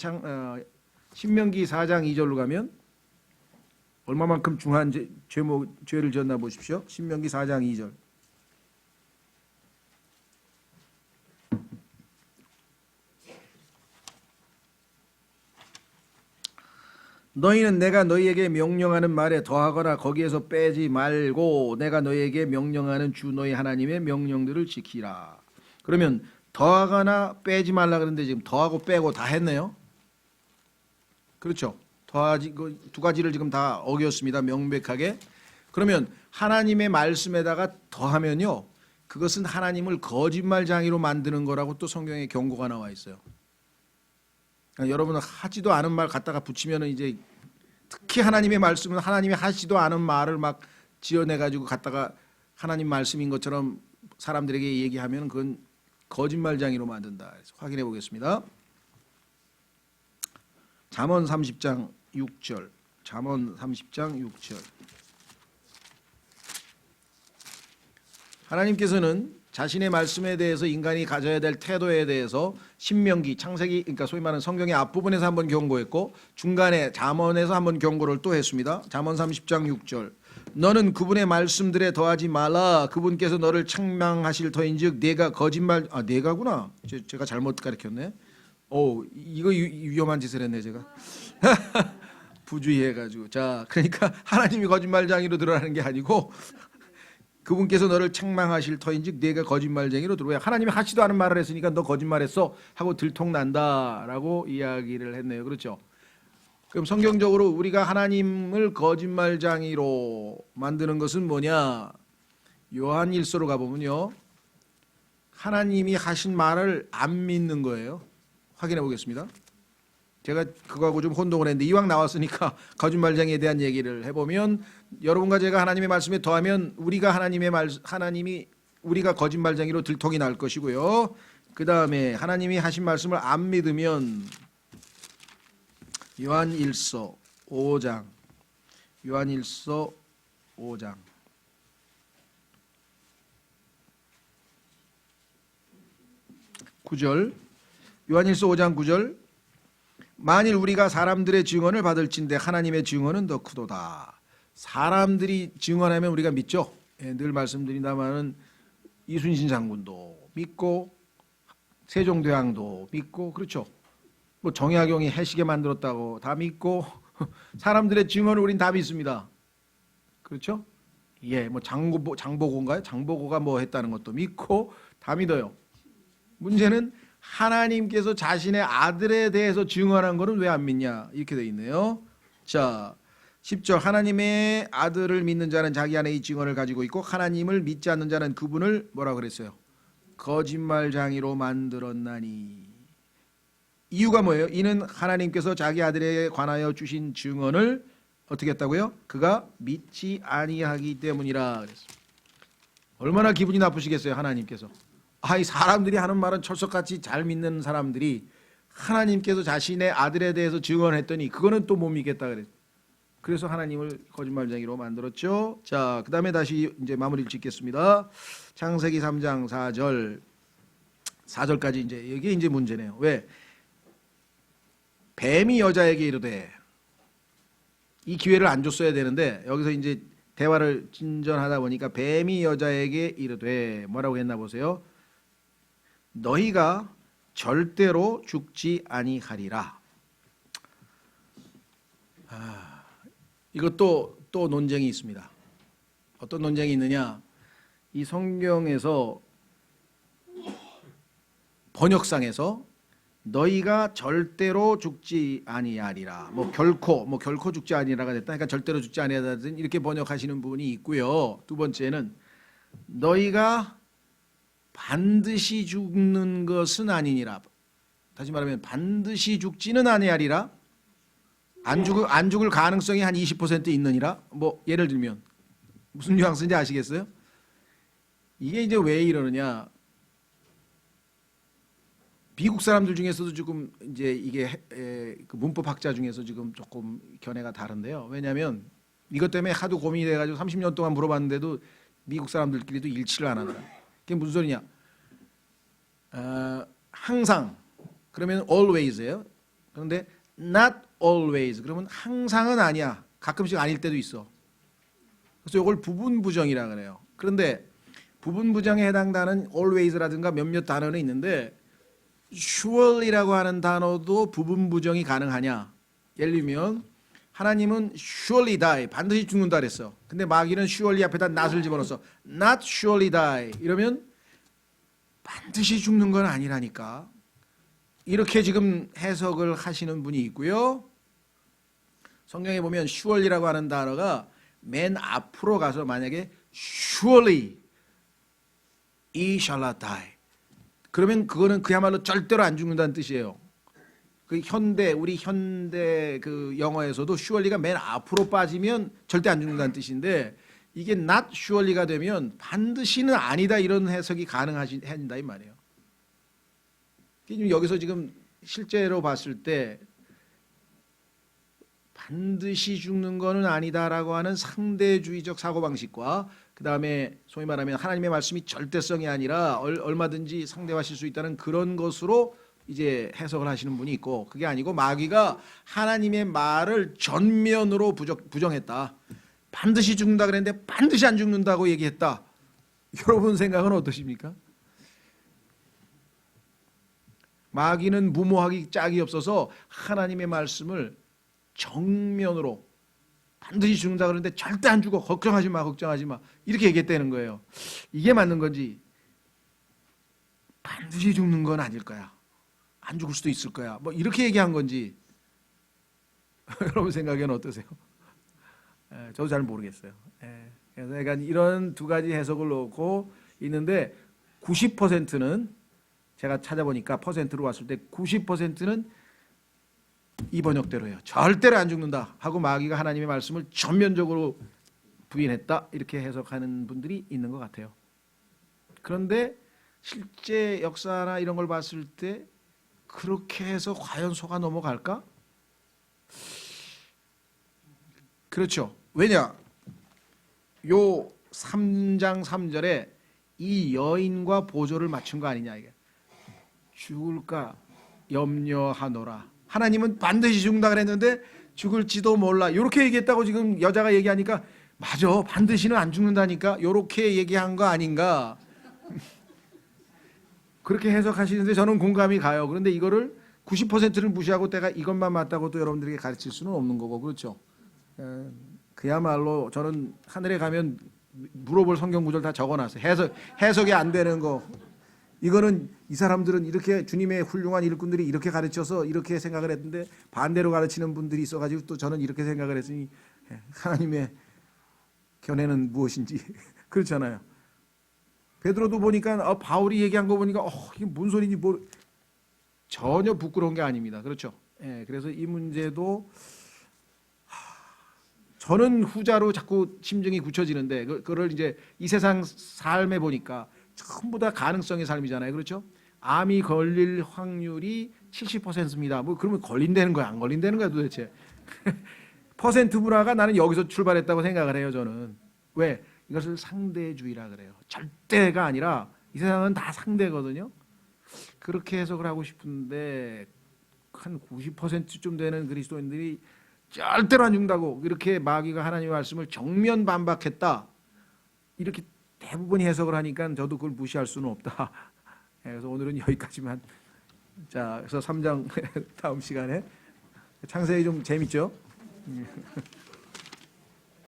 신명기 4장 2절로 가면 얼마만큼 중한 죄를 지었나 보십시오. 신명기 4장 2절. 너희는 내가 너희에게 명령하는 말에 더하거나 거기에서 빼지 말고 내가 너희에게 명령하는 주 너희 하나님의 명령들을 지키라. 그러면 더하거나 빼지 말라 그러는데 지금 더하고 빼고 다 했네요. 그렇죠? 두 가지를 지금 다 어겼습니다. 명백하게. 그러면 하나님의 말씀에다가 더하면요. 그것은 하나님을 거짓말장이로 만드는 거라고 또 성경에 경고가 나와 있어요. 그러니까 여러분은 하지도 않은 말 갖다가 붙이면은 이제 특히 하나님의 말씀은 하나님이 하지도 않은 말을 막 지어내가지고 갖다가 하나님 말씀인 것처럼 사람들에게 얘기하면 그건 거짓말장이로 만든다. 확인해 보겠습니다. 잠언 30장 6절. 잠언 30장 6절. 하나님께서는 자신의 말씀에 대해서 인간이 가져야 될 태도에 대해서 신명기, 창세기, 그러니까 소위 말하는 성경의 앞부분에서 한번 경고했고 중간에 잠언에서 한번 경고를 또 했습니다. 잠언 30장 6절. 너는 그분의 말씀들에 더하지 말라. 그분께서 너를 책망하실 터인즉 내가 거짓말 내가구나. 제가 잘못 가르쳤네. 이거 위험한 짓을 했네 제가. 부주의해가지고. 자, 그러니까 하나님이 거짓말쟁이로 드러나는 게 아니고 그분께서 너를 책망하실 터인즉 네가 거짓말쟁이로 들어야, 하나님이 하지도 않은 말을 했으니까 너 거짓말했어 하고 들통난다라고 이야기를 했네요. 그렇죠? 그럼 성경적으로 우리가 하나님을 거짓말쟁이로 만드는 것은 뭐냐? 요한일서로 가보면요, 하나님이 하신 말을 안 믿는 거예요. 확인해 보겠습니다. 제가 그거하고 좀 혼동을 했는데 이왕 나왔으니까 거짓말쟁이에 대한 얘기를 해보면, 여러분과 제가 하나님의 말씀에 더하면 하나님이 우리가 거짓말쟁이로 들통이 날 것이고요. 그 다음에 하나님이 하신 말씀을 안 믿으면 요한일서 5장 9절, 요한일서 5장 9절, 만일 우리가 사람들의 증언을 받을진대 하나님의 증언은 더 크도다. 사람들이 증언하면 우리가 믿죠. 늘 말씀드린다마는 이순신 장군도 믿고 세종대왕도 믿고, 그렇죠. 뭐 정약용이 해시계 만들었다고 다 믿고 사람들의 증언을 우린 다 믿습니다. 그렇죠? 예, 뭐 장보고인가요? 장보고가 뭐 했다는 것도 믿고 다 믿어요. 문제는 하나님께서 자신의 아들에 대해서 증언한 것은 왜 안 믿냐, 이렇게 되어 있네요. 자, 10절, 하나님의 아들을 믿는 자는 자기 안에 이 증언을 가지고 있고 하나님을 믿지 않는 자는 그분을 뭐라 그랬어요? 거짓말쟁이로 만들었나니. 이유가 뭐예요? 이는 하나님께서 자기 아들에 관하여 주신 증언을 어떻게 했다고요? 그가 믿지 아니하기 때문이라 그랬어요. 얼마나 기분이 나쁘시겠어요, 하나님께서. 이 사람들이 하는 말은 철석같이 잘 믿는 사람들이 하나님께서 자신의 아들에 대해서 증언했더니 그거는 또 못 믿겠다 그랬어요. 그래서 하나님을 거짓말쟁이로 만들었죠. 자, 그 다음에 다시 이제 마무리를 짓겠습니다. 창세기 3장 4절까지 이제 이게 이제 문제네요. 왜? 뱀이 여자에게 이르되, 이 기회를 안 줬어야 되는데 여기서 이제 대화를 진전하다 보니까 뱀이 여자에게 이르되 뭐라고 했나 보세요. 너희가 절대로 죽지 아니하리라. 이것도 또 논쟁이 있습니다. 어떤 논쟁이 있느냐? 이 성경에서 번역상에서 너희가 절대로 죽지 아니하리라, 결코 죽지 아니하리라가 됐다. 그러니까 절대로 죽지 아니하리라 이렇게 번역하시는 분이 있고요. 두 번째는 너희가 반드시 죽는 것은 아니니라. 다시 말하면 반드시 죽지는 아니하리라. 안 죽을 가능성이 한 20% 있느니라. 뭐 예를 들면 무슨 뉘앙스인지 아시겠어요? 이게 이제 왜 이러느냐? 미국 사람들 중에서도 지금 이제 이게 그 문법학자 중에서 지금 조금 견해가 다른데요. 왜냐하면 이것 때문에 하도 고민이 돼가지고 30년 동안 물어봤는데도 미국 사람들끼리도 일치를 안 하더라. 그게 무슨 소리냐? 항상 그러면 always예요. 그런데 not always 그러면 항상은 아니야. 가끔씩 아닐 때도 있어. 그래서 이걸 부분부정이라 그래요. 그런데 부분부정에 해당되는 always라든가 몇몇 단어는 있는데 surely라고 하는 단어도 부분부정이 가능하냐? 예를 들면 하나님은 surely die, 반드시 죽는다 그랬어. 근데 마귀는 surely 앞에다 not을 집어넣어서 not surely die 이러면 반드시 죽는 건 아니라니까. 이렇게 지금 해석을 하시는 분이 있고요. 성경에 보면 surely라고 하는 단어가 맨 앞으로 가서 만약에 surely he shall not die 그러면 그거는 그야말로 절대로 안 죽는다는 뜻이에요. 우리 현대 그 영어에서도 surely가 맨 앞으로 빠지면 절대 안 죽는다는 뜻인데, 이게 not surely가 되면 반드시는 아니다 이런 해석이 가능하신다 이 말이에요. 여기서 지금 실제로 봤을 때 반드시 죽는 거는 아니다라고 하는 상대주의적 사고방식과 그 다음에 소위 말하면 하나님의 말씀이 절대성이 아니라 얼마든지 상대화하실 수 있다는 그런 것으로 이제 해석을 하시는 분이 있고, 그게 아니고 마귀가 하나님의 말을 전면으로 부정했다. 반드시 죽는다 그랬는데 반드시 안 죽는다고 얘기했다. 여러분 생각은 어떠십니까? 마귀는 무모하기 짝이 없어서 하나님의 말씀을 정면으로 반드시 죽는다 그러는데 절대 안 죽어. 걱정하지 마, 걱정하지 마. 이렇게 얘기했다는 거예요. 이게 맞는 건지 반드시 죽는 건 아닐 거야. 안 죽을 수도 있을 거야. 뭐 이렇게 얘기한 건지 여러분 생각에는 어떠세요? 저도 잘 모르겠어요. 그래서 그러니까 이런 두 가지 해석을 놓고 있는데 90%는 제가 찾아보니까 퍼센트로 왔을 때 90%는 이 번역대로예요. 절대로 안 죽는다 하고 마귀가 하나님의 말씀을 전면적으로 부인했다 이렇게 해석하는 분들이 있는 것 같아요. 그런데 실제 역사나 이런 걸 봤을 때 그렇게 해서 과연 속아 넘어갈까? 그렇죠. 왜냐? 요 3장 3절에 이 여인과 보조를 맞춘 거 아니냐 이게. 죽을까 염려하노라. 하나님은 반드시 죽는다 그랬는데 죽을지도 몰라. 이렇게 얘기했다고 지금 여자가 얘기하니까 맞아. 반드시는 안 죽는다니까. 이렇게 얘기한 거 아닌가. 그렇게 해석하시는데 저는 공감이 가요. 그런데 이거를 90%를 무시하고 내가 이것만 맞다고 또 여러분들에게 가르칠 수는 없는 거고 그렇죠. 그야말로 저는 하늘에 가면 물어볼 성경 구절 다 적어놨어요. 해석이 안 되는 거. 이거는 이 사람들은 이렇게 주님의 훌륭한 일꾼들이 이렇게 가르쳐서 이렇게 생각을 했는데 반대로 가르치는 분들이 있어가지고 또 저는 이렇게 생각을 했으니 하나님의 견해는 무엇인지 그렇잖아요. 베드로도 보니까 바울이 얘기한 거 보니까 이게 뭔 소리인지 전혀 부끄러운 게 아닙니다. 그렇죠. 그래서 이 문제도 저는 후자로 자꾸 심정이 굳혀지는데 그걸 이제 이 세상 삶에 보니까 전부 다 가능성의 삶이잖아요. 그렇죠? 암이 걸릴 확률이 70%입니다. 뭐 그러면 걸린다는 거야, 안 걸린다는 거야 도대체? 퍼센트 문화가 나는 여기서 출발했다고 생각을 해요. 저는 왜 이것을 상대주의라 그래요. 절대가 아니라 이 세상은 다 상대거든요. 그렇게 해석을 하고 싶은데 한 90%쯤 되는 그리스도인들이 절대로 안 죽는다고 이렇게 마귀가 하나님의 말씀을 정면 반박했다. 이렇게 대부분이 해석을 하니까 저도 그걸 무시할 수는 없다. 그래서 오늘은 여기까지만. 자, 그래서 3장 다음 시간에 창세기 좀 재밌죠?